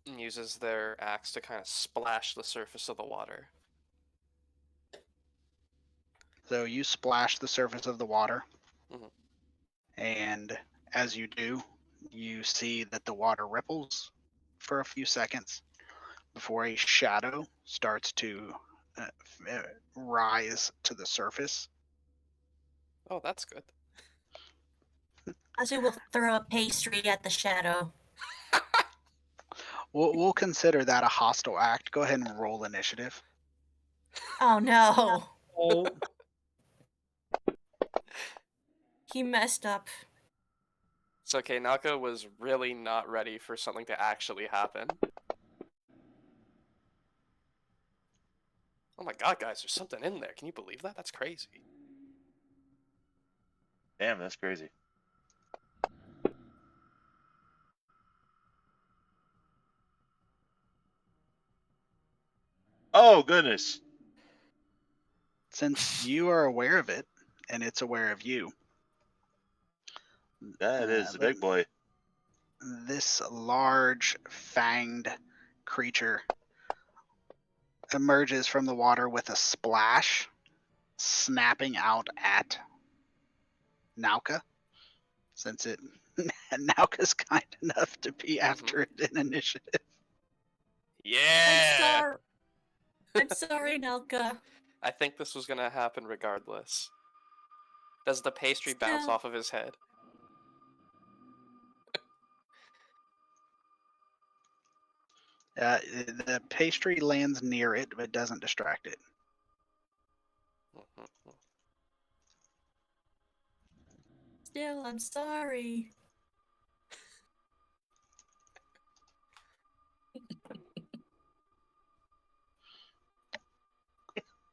uses their axe to kind of splash the surface of the water. So you splash the surface of the water, Mhm. and as you do, you see that the water ripples for a few seconds before a shadow starts to rise to the surface. Oh, that's good. Kazu will throw a pastry at the shadow. We'll consider that a hostile act. Go ahead and roll initiative. Oh no. Oh, He messed up. It's okay. Naka was really not ready for something to actually happen. Oh my god, guys, there's something in there. Can you believe that? That's crazy. Damn, that's crazy. Oh goodness. Since you are aware of it, and it's aware of you, That is a but big boy. this large fanged creature emerges from the water with a splash, snapping out at Nauka. Since it Nauka's kind enough to be after it in initiative. Yeah! I'm sorry, Nelka. I think this was gonna happen regardless. Does the pastry bounce Still. off of his head? The pastry lands near it, but doesn't distract it. Still, I'm sorry.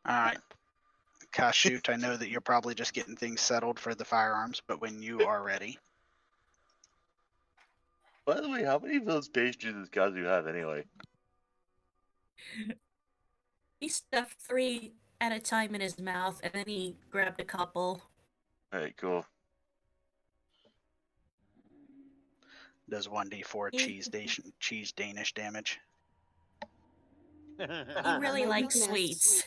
All right. Kashoot, I know that you're probably just getting things settled for the firearms, but when you are ready. By the way, how many of those pastries does Kazu have anyway? He stuffed 3 at a time in his mouth, and then he grabbed a couple. Alright, cool. Does 1d4 cheese Danish damage. He really My likes weakness. sweets.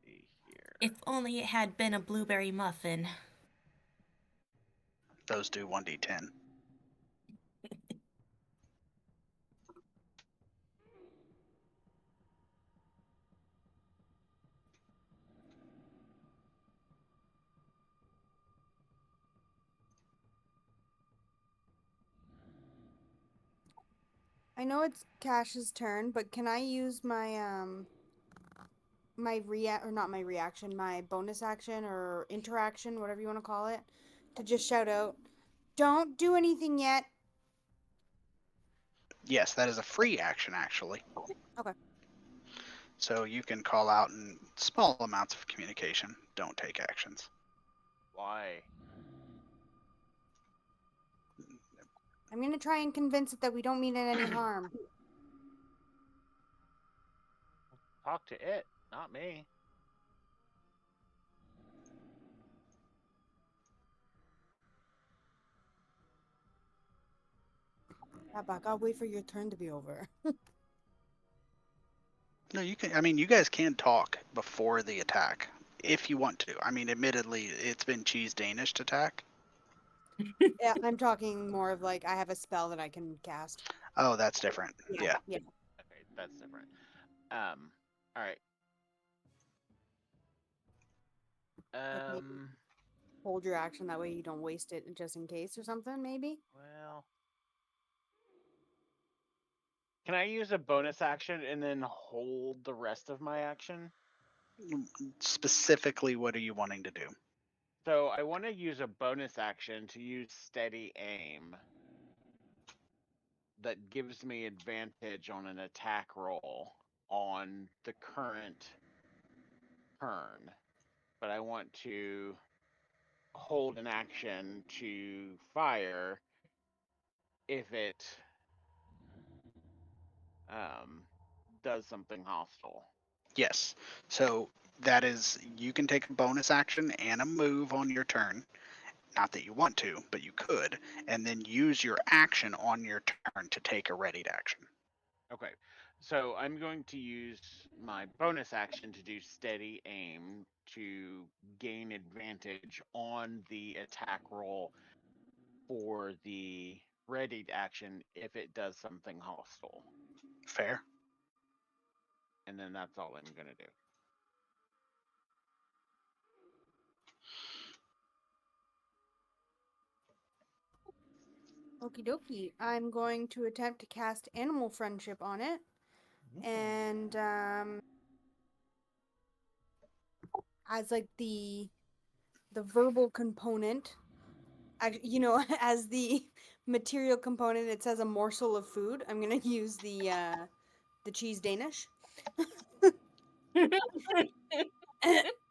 See here. If only it had been a blueberry muffin. Those do 1d10. I know it's Cash's turn, but can I use my my reaction, my bonus action or interaction, whatever you want to call it, to just shout out, "Don't do anything yet." Yes, that is a free action, actually. Okay. So you can call out in small amounts of communication. Don't take actions. Why? I'm gonna try and convince it that we don't mean it any harm. Talk to it, not me. Yeah, Buck, I'll wait for your turn to be over. No, you can. I mean, you guys can talk before the attack if you want to. I mean, admittedly, it's been cheese Danish to attack. Yeah, I'm talking more of like I have a spell that I can cast. Oh, that's different. Yeah. Yeah. Okay, that's different. All right. maybe- Hold your action that way you don't waste it just in case or something, maybe? Well, can I use a bonus action and then hold the rest of my action? Specifically, what are you wanting to do? So I want to use a bonus action to use steady aim that gives me advantage on an attack roll on the current turn. But I want to hold an action to fire if it does something hostile. Yes. So that is, you can take a bonus action and a move on your turn. Not that you want to, but you could, and then use your action on your turn to take a readied action. Okay, so I'm going to use my bonus action to do steady aim to gain advantage on the attack roll for the readied action if it does something hostile. Fair. And then that's all I'm going to do. Okie dokie. I'm going to attempt to cast Animal Friendship on it. And as like the verbal component, you know, as the material component, it says a morsel of food. I'm gonna use the cheese Danish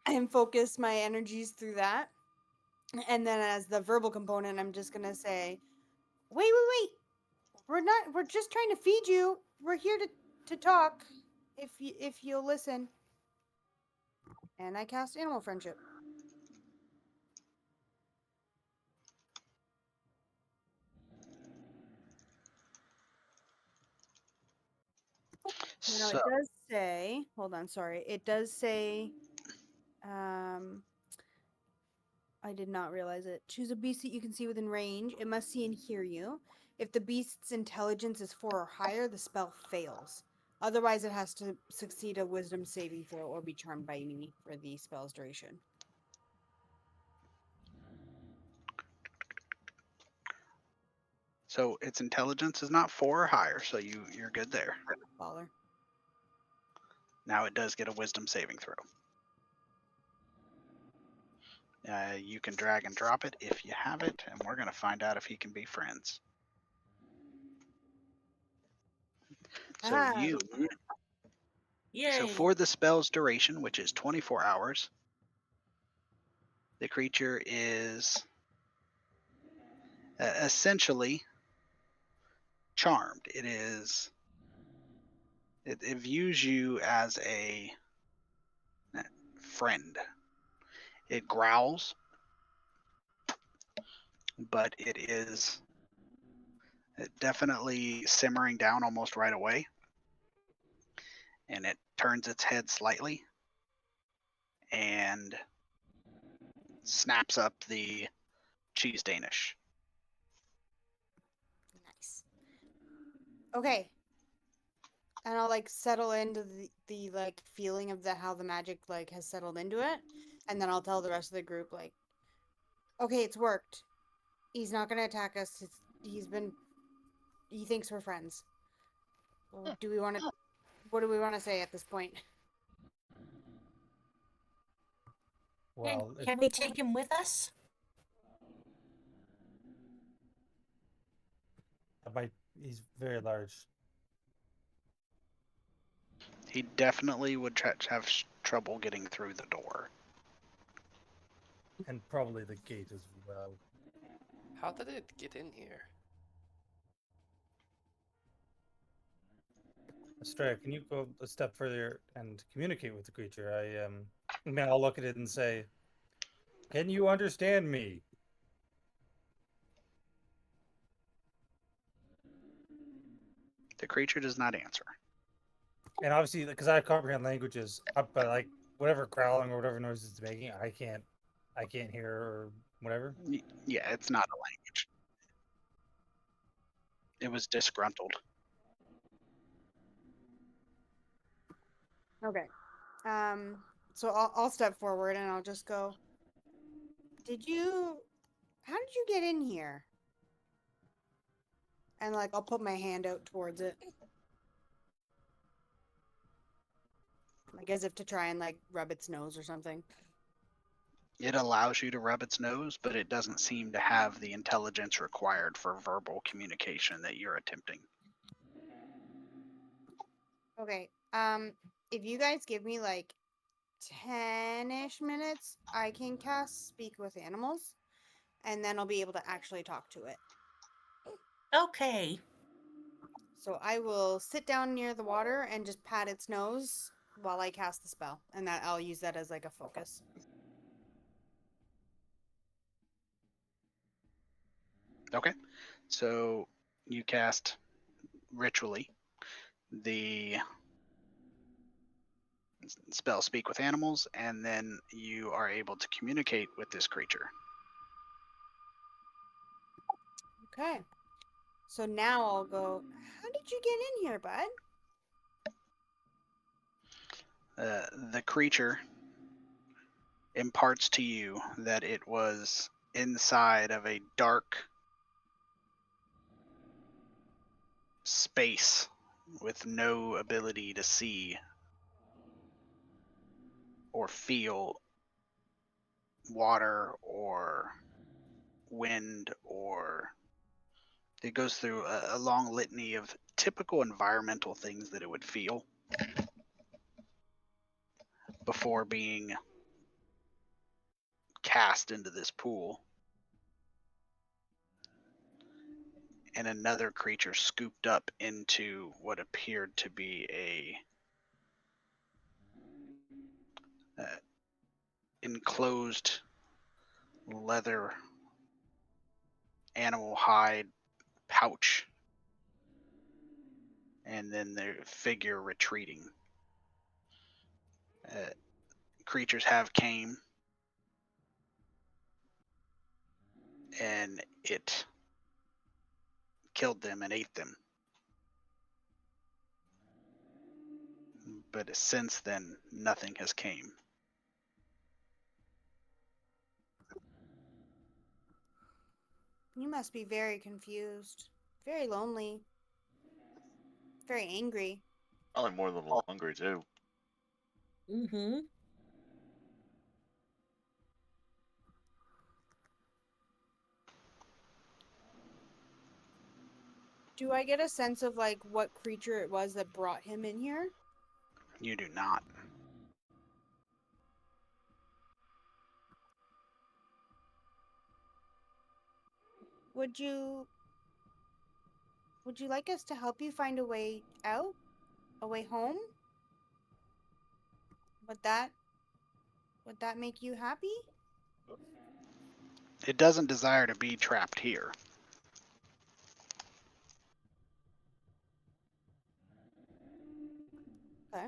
and focus my energies through that. And then as the verbal component, I'm just gonna say, wait, we're just trying to feed you. We're here to talk. If you'll listen. And I cast Animal Friendship. Now So it does say, hold on, sorry. It does say, I did not realize it. Choose a beast that you can see within range. It must see and hear you. If the beast's intelligence is 4 or higher, the spell fails. Otherwise, it has to succeed a wisdom saving throw or be charmed by me for the spell's duration. so its intelligence is not 4 or higher, so you're good there. Baller. Now it does get a wisdom saving throw. You can drag and drop it if you have it, and we're going to find out if he can be friends. So Ah. you, Yay. so for the spell's duration, which is 24 hours, the creature is essentially charmed. It views you as a friend. It growls, but it is definitely simmering down almost right away. And it turns its head slightly and snaps up the cheese Danish. Nice. Okay. And I'll like settle into the like feeling of how the magic like has settled into it. And then I'll tell the rest of the group like, okay, it's worked. He's not gonna attack us. He thinks we're friends. Well, do we want to? What do we want to say at this point? Well, Can we take him with us? he's very large. He definitely would have trouble getting through the door. And probably the gate as well. How did it get in here? Estrella, can you go a step further and communicate with the creature? I mean, I'll look at it and say, "Can you understand me?" The creature does not answer. And obviously, because I comprehend languages, but like whatever growling or whatever noise it's making, I can't hear or whatever. Yeah, it's not a language. It was disgruntled. Okay. So I'll step forward and I'll just go. How did you get in here? And like I'll put my hand out towards it. Like as if to try and like rub its nose or something. It allows you to rub its nose, but it doesn't seem to have the intelligence required for verbal communication that you're attempting. Okay. If you guys give me like 10-ish minutes, I can cast Speak with Animals, and then I'll be able to actually talk to it. Okay. So I will sit down near the water and just pat its nose while I cast the spell, and that I'll use that as like a focus. Okay. So you cast ritually, the spell Speak with Animals, and then you are able to communicate with this creature. Okay. So now I'll go. How did you get in here, bud? The creature imparts to you that it was inside of a dark space with no ability to see or feel water or wind, or it goes through a long litany of typical environmental things that it would feel before being cast into this pool. And another creature scooped up into what appeared to be a enclosed leather animal hide pouch, and then their figure retreating. Creatures have came, and it killed them and ate them. But since then, nothing has came. You must be very confused, very lonely, very angry. Probably more than a little hungry too. Mm-hmm. Do I get a sense of like what creature it was that brought him in here? You do not. Would you like us to help you find a way out? A way home? Would that make you happy? It doesn't desire to be trapped here. Okay.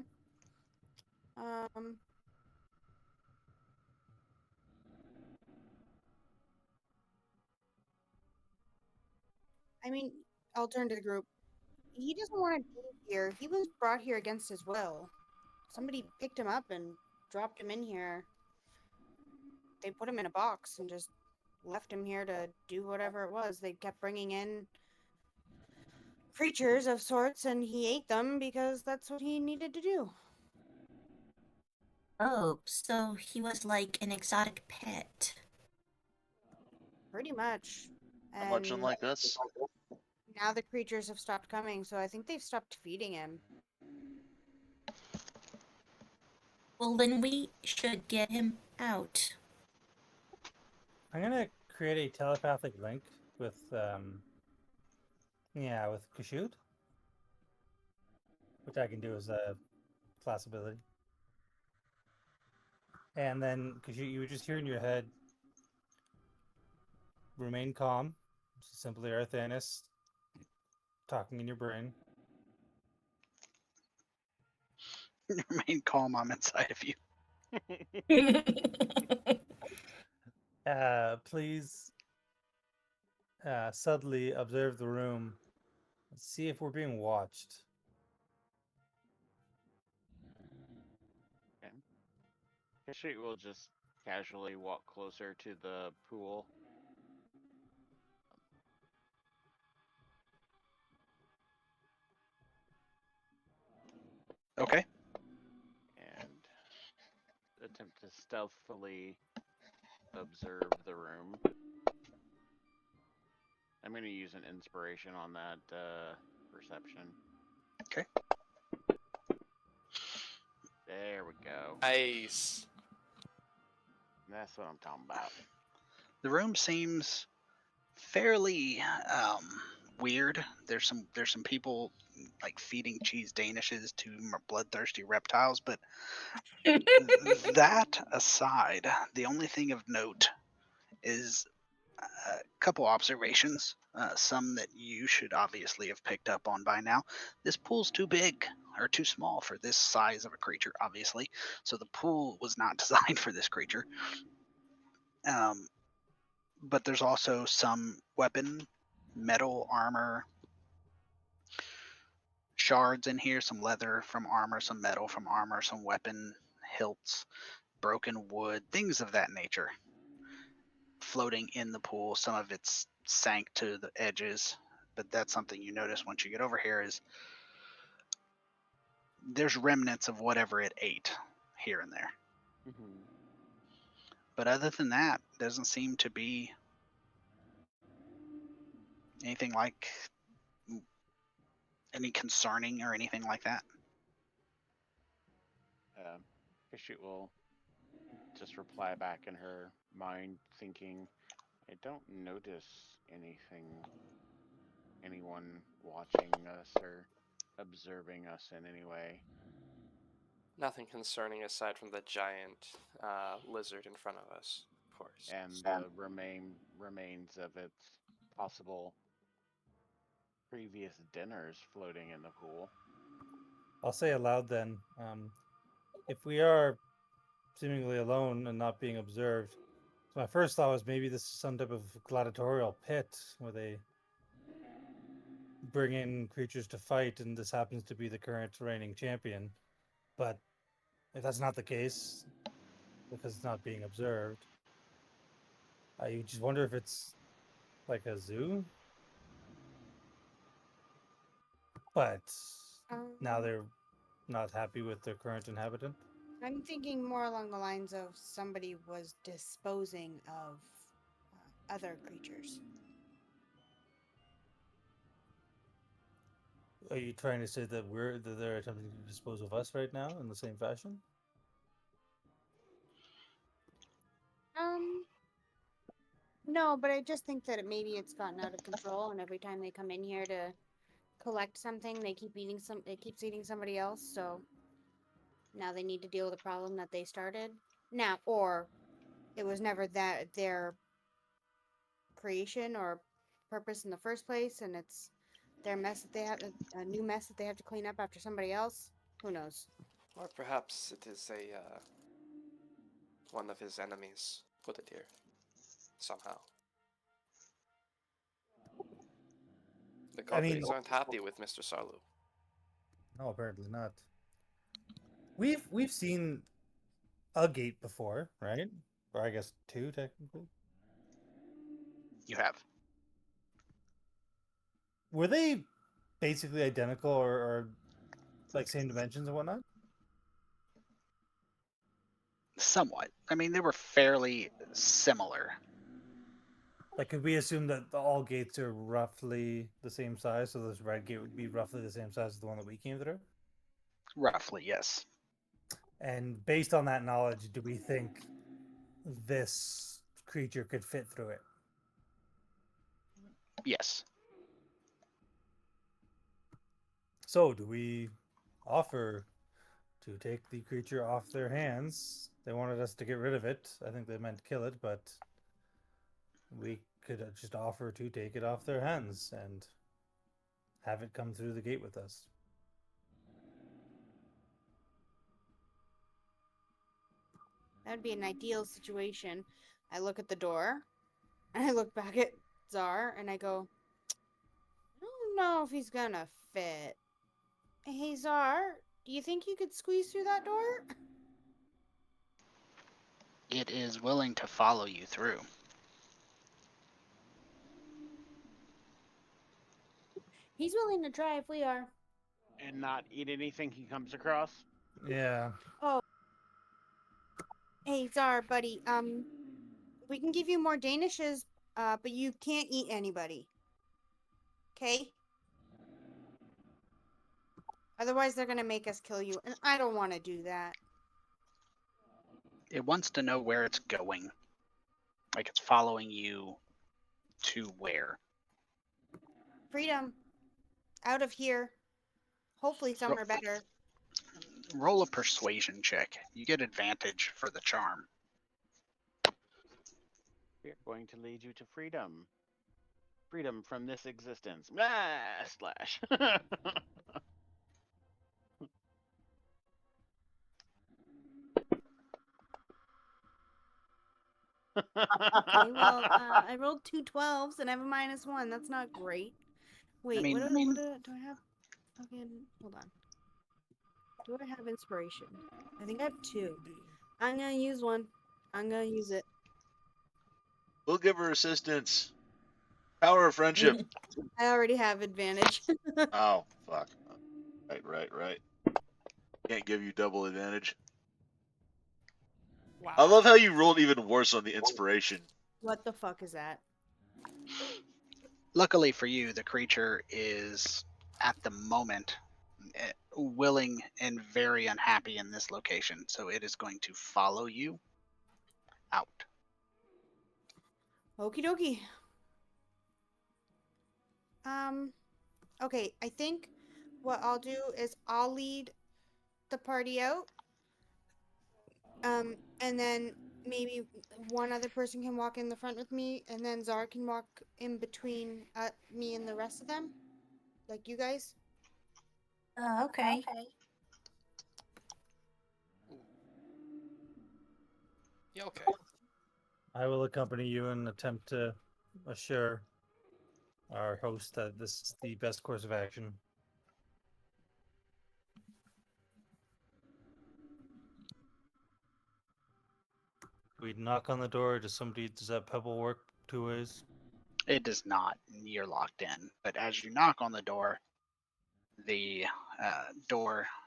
I mean, I'll turn to the group. He doesn't want to be here. He was brought here against his will. Somebody picked him up and dropped him in here. They put him in a box and just left him here to do whatever it was. They kept bringing in creatures of sorts, and he ate them because that's what he needed to do. Oh, so he was like an exotic pet. Pretty much. Not much And unlike us. now the creatures have stopped coming, so I think they've stopped feeding him. Well, then we should get him out. I'm gonna create a telepathic link with with Kashoot, which I can do as a class ability. And then Kashoot, you would just hear in your head, remain calm. Simply Arthanis talking in your brain. Remain calm, I'm inside of you. Please subtly observe the room. Let's see if we're being watched. Okay. Kashut will just casually walk closer to the pool. Okay. And attempt to stealthily observe the room. I'm going to use an inspiration on that perception. Okay. There we go. Nice. That's what I'm talking about. The room seems fairly weird. There's some people like feeding cheese danishes to bloodthirsty reptiles, but that aside, the only thing of note is A couple observations, some that you should obviously have picked up on by now. This pool's too big or too small for this size of a creature, obviously. So the pool was not designed for this creature. But there's also some weapon, metal, armor, shards in here, some leather from armor, some metal from armor, some weapon hilts, broken wood, things of that nature floating in the pool. Some of it's sank to the edges, but that's something you notice once you get over here is there's remnants of whatever it ate here and there. Mm-hmm. But other than that, doesn't seem to be anything like any concerning or anything like that. Kashyyyk will just reply back in her mind, thinking, I don't notice anyone watching us or observing us in any way. Nothing concerning aside from the giant lizard in front of us, of course. And the remains of its possible previous dinners floating in the pool. I'll say aloud then, if we are seemingly alone and not being observed, so my first thought was maybe this is some type of gladiatorial pit where they bring in creatures to fight, and this happens to be the current reigning champion. But if that's not the case, because it's not being observed, I just wonder if it's like a zoo. But now they're not happy with their current inhabitant. I'm thinking more along the lines of somebody was disposing of other creatures. Are you trying to say that they're attempting to dispose of us right now in the same fashion? No, but I just think that maybe it's gotten out of control, and every time they come in here to collect something, they keep eating it keeps eating somebody else. So now they need to deal with the problem that they started. Now, or it was never their creation or purpose in the first place, and it's their mess that they have a new mess that they have to clean up after somebody else. Who knows? Or perhaps it is a one of his enemies put it here somehow. The Godlings aren't happy with Mr. Sarlu. No, apparently not. We've seen a gate before, right? Or I guess two technically. You have. Were they basically identical or like same dimensions and whatnot? Somewhat. I mean, they were fairly similar. Like, could we assume that all gates are roughly the same size? So this red gate would be roughly the same size as the one that we came through? Roughly, yes. And based on that knowledge, do we think this creature could fit through it? Yes. So, do we offer to take the creature off their hands? They wanted us to get rid of it. I think they meant kill it, but we could just offer to take it off their hands and have it come through the gate with us. That would be an ideal situation. I look at the door, and I look back at Czar, and I go, I don't know if he's gonna fit. Hey, Czar, do you think you could squeeze through that door? It is willing to follow you through. He's willing to try if we are. And not eat anything he comes across? Yeah. Oh. Hey, Czar, buddy, we can give you more Danishes, but you can't eat anybody. Okay? Otherwise, they're gonna make us kill you, and I don't want to do that. It wants to know where it's going. Like it's following you to where? Freedom. Out of here. Hopefully somewhere better. Roll a persuasion check. You get advantage for the charm. We are going to lead you to freedom. Freedom from this existence. Ah, slash. Okay, well, I rolled 2 12s and I have a -1. That's not great. Wait, mean- do I have? Fucking, hold on. Do I have inspiration? I think I have 2. I'm gonna use one. I'm gonna use it. We'll give her assistance. Power of friendship. I already have advantage. Oh, fuck. Right. Can't give you double advantage. Wow. I love how you rolled even worse on the inspiration. What the fuck is that? Luckily for you, the creature is at the moment willing and very unhappy in this location, so it is going to follow you out. Okie dokie. Okay, I think what I'll do is I'll lead the party out. And then maybe one other person can walk in the front with me, and then Zara can walk in between me and the rest of them, like you guys. Okay. Yeah, okay. I will accompany you and attempt to assure our host that this is the best course of action. We knock on the door. Does that pebble work 2 ways? It does not. You're locked in. But as you knock on the door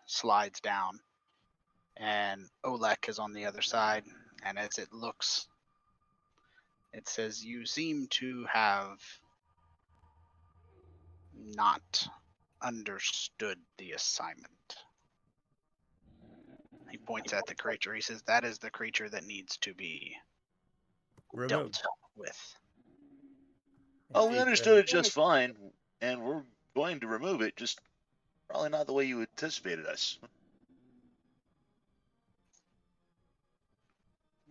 slides down, and Olek is on the other side. And as it looks, it says, "You seem to have not understood the assignment." He points at the creature. He says, "That is the creature that needs to be Removed. dealt with." Oh, we Indeed, understood it just fine, and we're going to remove it, just probably not the way you anticipated us.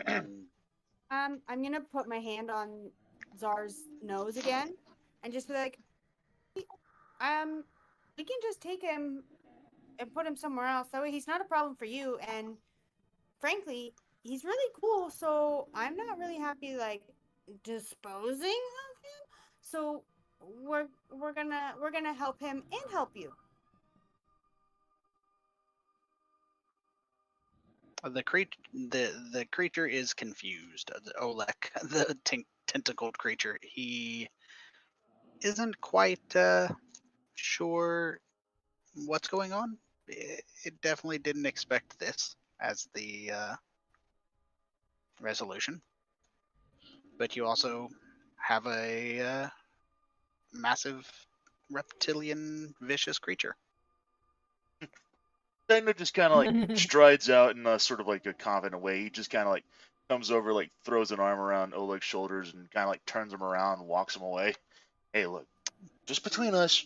And I'm gonna put my hand on Zar's nose again, and just be like, we can just take him and put him somewhere else. That way, he's not a problem for you. And frankly, he's really cool. So I'm not really happy like disposing of him. So we're gonna help him and help you. the creature is confused. The Olek, the tentacled creature, he isn't quite sure what's going on. It definitely didn't expect this as the resolution. But you also have a massive reptilian vicious creature. Dino just kind of like strides out in a sort of like a confident way. He just kind of like comes over, like throws an arm around Oleg's shoulders and kind of like turns him around and walks him away. Hey, look, just between us,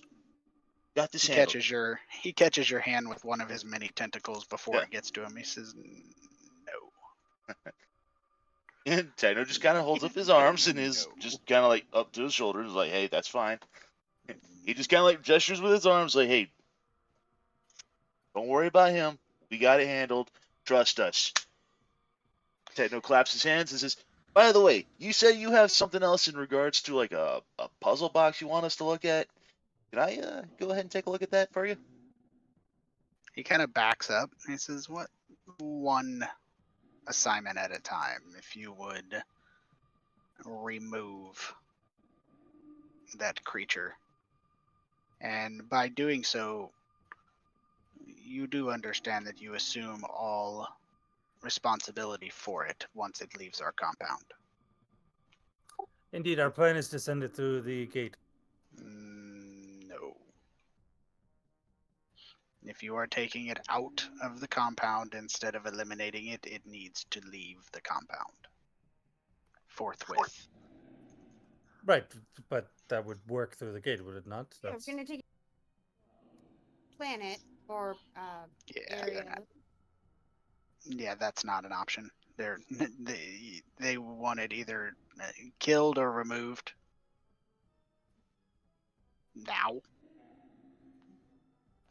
got this handled. He catches your hand with one of his many tentacles before it gets to him. He says, "No." And Dino just kind of holds up his arms and is just kind of like up to his shoulders, like, hey, that's fine. He just kind of like gestures with his arms, like, hey, don't worry about him. We got it handled. Trust us. Techno claps his hands and says, by the way, you said you have something else in regards to like a puzzle box you want us to look at. Can I go ahead and take a look at that for you? He kind of backs up. He says, "What? One assignment at a time. If you would remove that creature. And by doing so, you do understand that you assume all responsibility for it once it leaves our compound." Indeed, our plan is to send it through the gate. No. If you are taking it out of the compound instead of eliminating it, it needs to leave the compound forthwith. Right, but that would work through the gate, would it not? Yeah, we're gonna take planet or Yeah, area. yeah, that's not an option. They want it either killed or removed now.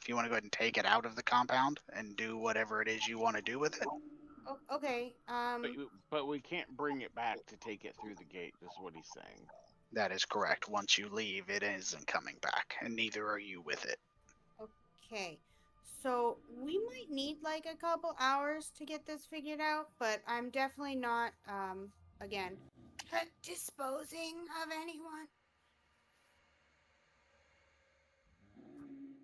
If you want to go ahead and take it out of the compound and do whatever it is you want to do with it, Okay. But we can't bring it back to take it through the gate. Is what he's saying. that is correct. Once you leave, it isn't coming back, and neither are you with it. Okay. So we might need like a couple hours to get this figured out, but I'm definitely not again disposing of anyone.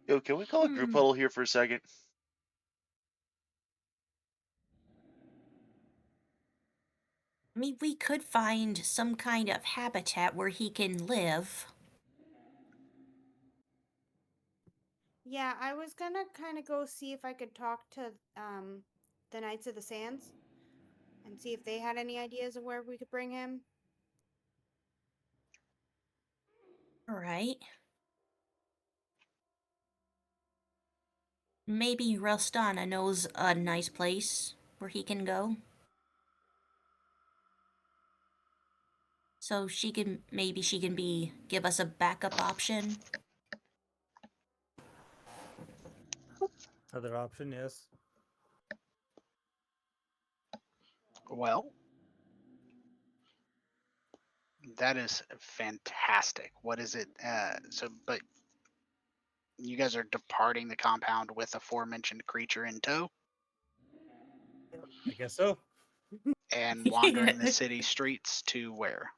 Yo, can we call a group huddle here for a second? I mean, we could find some kind of habitat where he can live. Yeah, I was gonna kind of go see if I could talk to the Knights of the Sands and see if they had any ideas of where we could bring him. All right. Maybe Rustana knows a nice place where he can go. So maybe she can give us a backup option. Other option, yes. Well, that is fantastic. What is it? But you guys are departing the compound with aforementioned creature in tow I guess so. and wandering the city streets to where?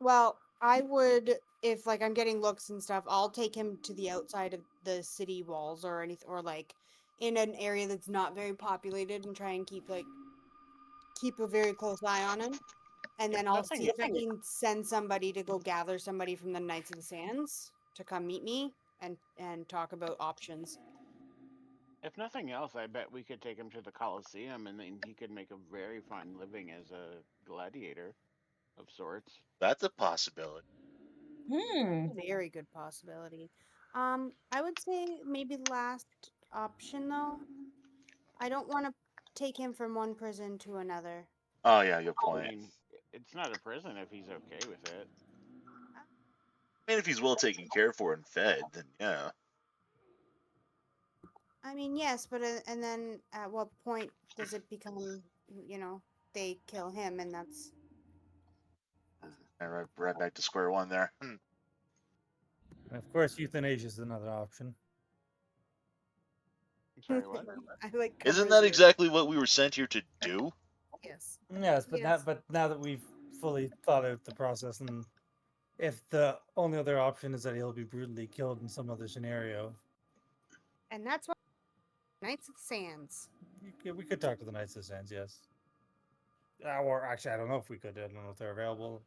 Well, I would, if like I'm getting looks and stuff, I'll take him to the outside of the city walls or anything, or like in an area that's not very populated and try and keep a very close eye on him. And then I'll see if I can send somebody to go gather somebody from the Knights of the Sands to come meet me and talk about options. If nothing else, I bet we could take him to the Colosseum, and then he could make a very fine living as a gladiator of sorts. That's a possibility. Very good possibility. I would say maybe last option though. I don't want to take him from one prison to another. Oh yeah, good I point. mean, it's not a prison if he's okay with it. I mean, if he's well taken care for and fed, then yeah. I mean, yes, but and then at what point does it become, they kill him and that's Right back to square one there. And of course, euthanasia is another option. Sorry, what? I like. Isn't covers that your- exactly what we were sent here to do? Yes. Yes, but Yes. now that we've fully thought out the process, and if the only other option is that he'll be brutally killed in some other scenario, And that's why Knights of the Sands. we could talk to the Knights of the Sands, yes. Or actually, I don't know if we could. I don't know if they're available.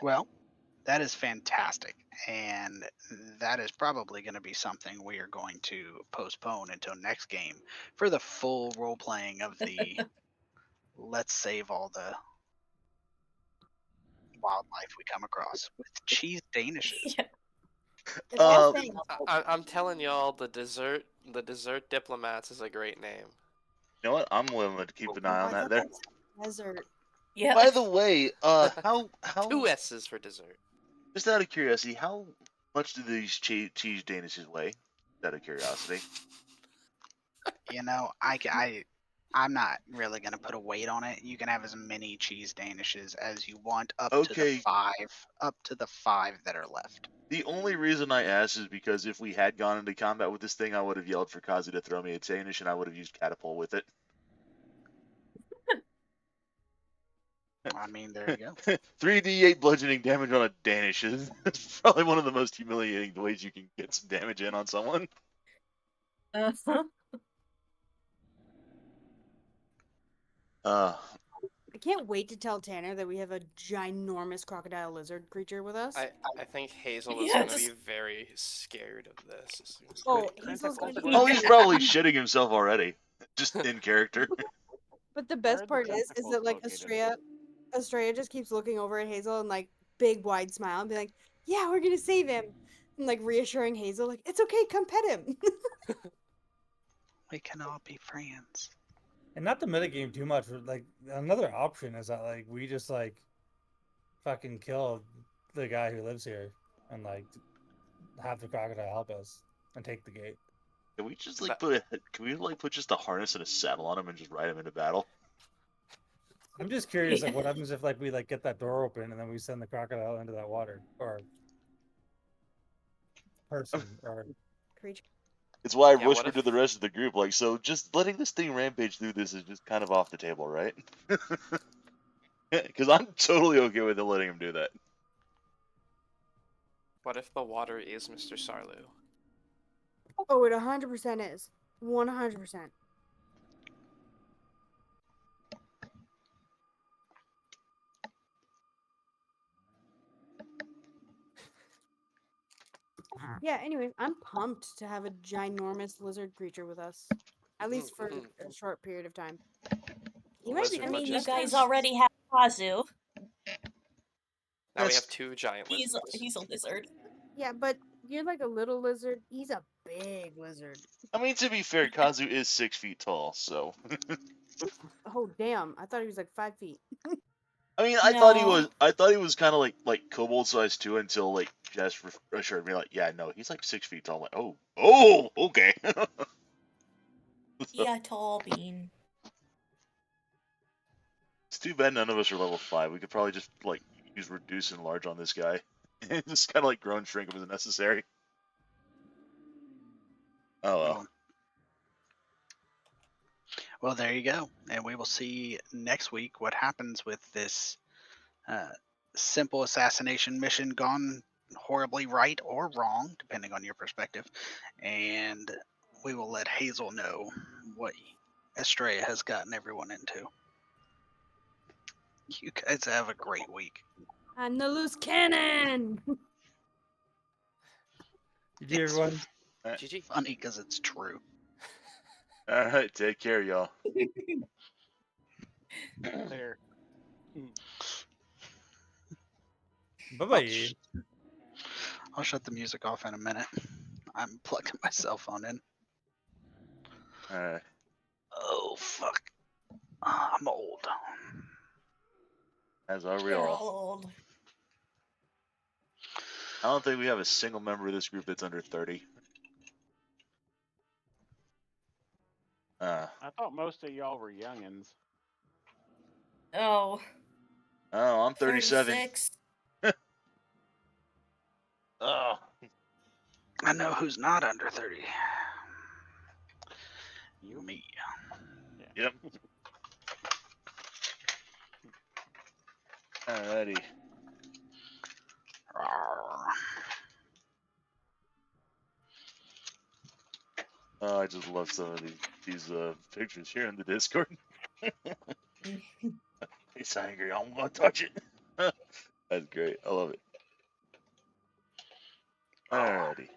Well, that is fantastic. And that is probably going to be something we are going to postpone until next game for the full role playing of the let's save all the wildlife we come across with cheese danishes. I'm telling y'all, the desert diplomats is a great name. You know what? I'm willing to keep an eye on that there. Desert. Yeah. By the way, how 2 S's for dessert. just out of curiosity, how much do these cheese danishes weigh? Out of curiosity. You know, I'm not really going to put a weight on it. You can have as many cheese danishes as you want up to the five that are left. The only reason I asked is because if we had gone into combat with this thing, I would have yelled for Kazi to throw me a Danish, and I would have used catapult with it. I mean, there you go. 3d8 bludgeoning damage on a Danish is probably one of the most humiliating ways you can get some damage in on someone. Uh-huh. I can't wait to tell Tanner that we have a ginormous crocodile lizard creature with us. I think Hazel is Yes. gonna be very scared of this. as soon as Oh, we- Hazel's gonna be. Oh, he's probably shitting himself already, just in character. But the Where best are the part is tentacles that like located? Estrella just keeps looking over at Hazel and like big wide smile and be like, yeah, we're gonna save him. And like reassuring Hazel, like, it's okay, come pet him. We can all be friends. And not to mitigate too much, but like another option is that like we just like fucking kill the guy who lives here and like have the crocodile help us and take the gate. Can we just like put just a harness and a saddle on him and just ride him into battle? I'm just curious, like what happens if like we like get that door open and then we send the crocodile into that water or person or Creature. It's why I Yeah, what whispered to if- the rest of the group, like, so just letting this thing rampage through this is just kind of off the table, right? Because I'm totally okay with letting him do that. What if the water is Mr. Sarlu? Oh, it 100% is. 100%. Yeah, anyway, I'm pumped to have a ginormous lizard creature with us. At least for a short period of time. He might be Lizard I mean, you magician. guys already have Kazu. Now we That's- have 2 giant lizards. He's a lizard. Yeah, but you're like a little lizard. He's a big lizard. I mean, to be fair, Kazu is 6 feet tall, so. Oh damn! I thought he was like 5 feet. I mean, I thought he No. was. I thought he was kind of like kobold size too, until like Jess assured me, like, yeah, no, he's like 6 feet tall. I'm like, oh, okay. Yeah, tall bean. It's too bad none of us are level 5. We could probably just like use reduce and enlarge on this guy, and just kind of like grow and shrink him as necessary. Oh well. Well, there you go. And we will see next week what happens with this simple assassination mission gone horribly right or wrong, depending on your perspective. And we will let Hazel know what Estrella has gotten everyone into. You guys have a great week. I'm the loose cannon. GG everyone. GG. Funny because it's true. All right, take care, y'all. Later. Bye bye. I'll shut the music off in a minute. I'm plugging my cell phone in. All right. Oh, fuck. I'm old. As are we We're all. all old. I don't think we have a single member of this group that's under 30. I thought most of y'all were youngins. Oh. Oh, I'm 37. 36. Oh. I know who's not under 30. You? Me. Yep. Alrighty. Rawr. Oh, I just love some of these pictures here in the Discord. He's angry. I'm gonna touch it. That's great. I love it. Alrighty.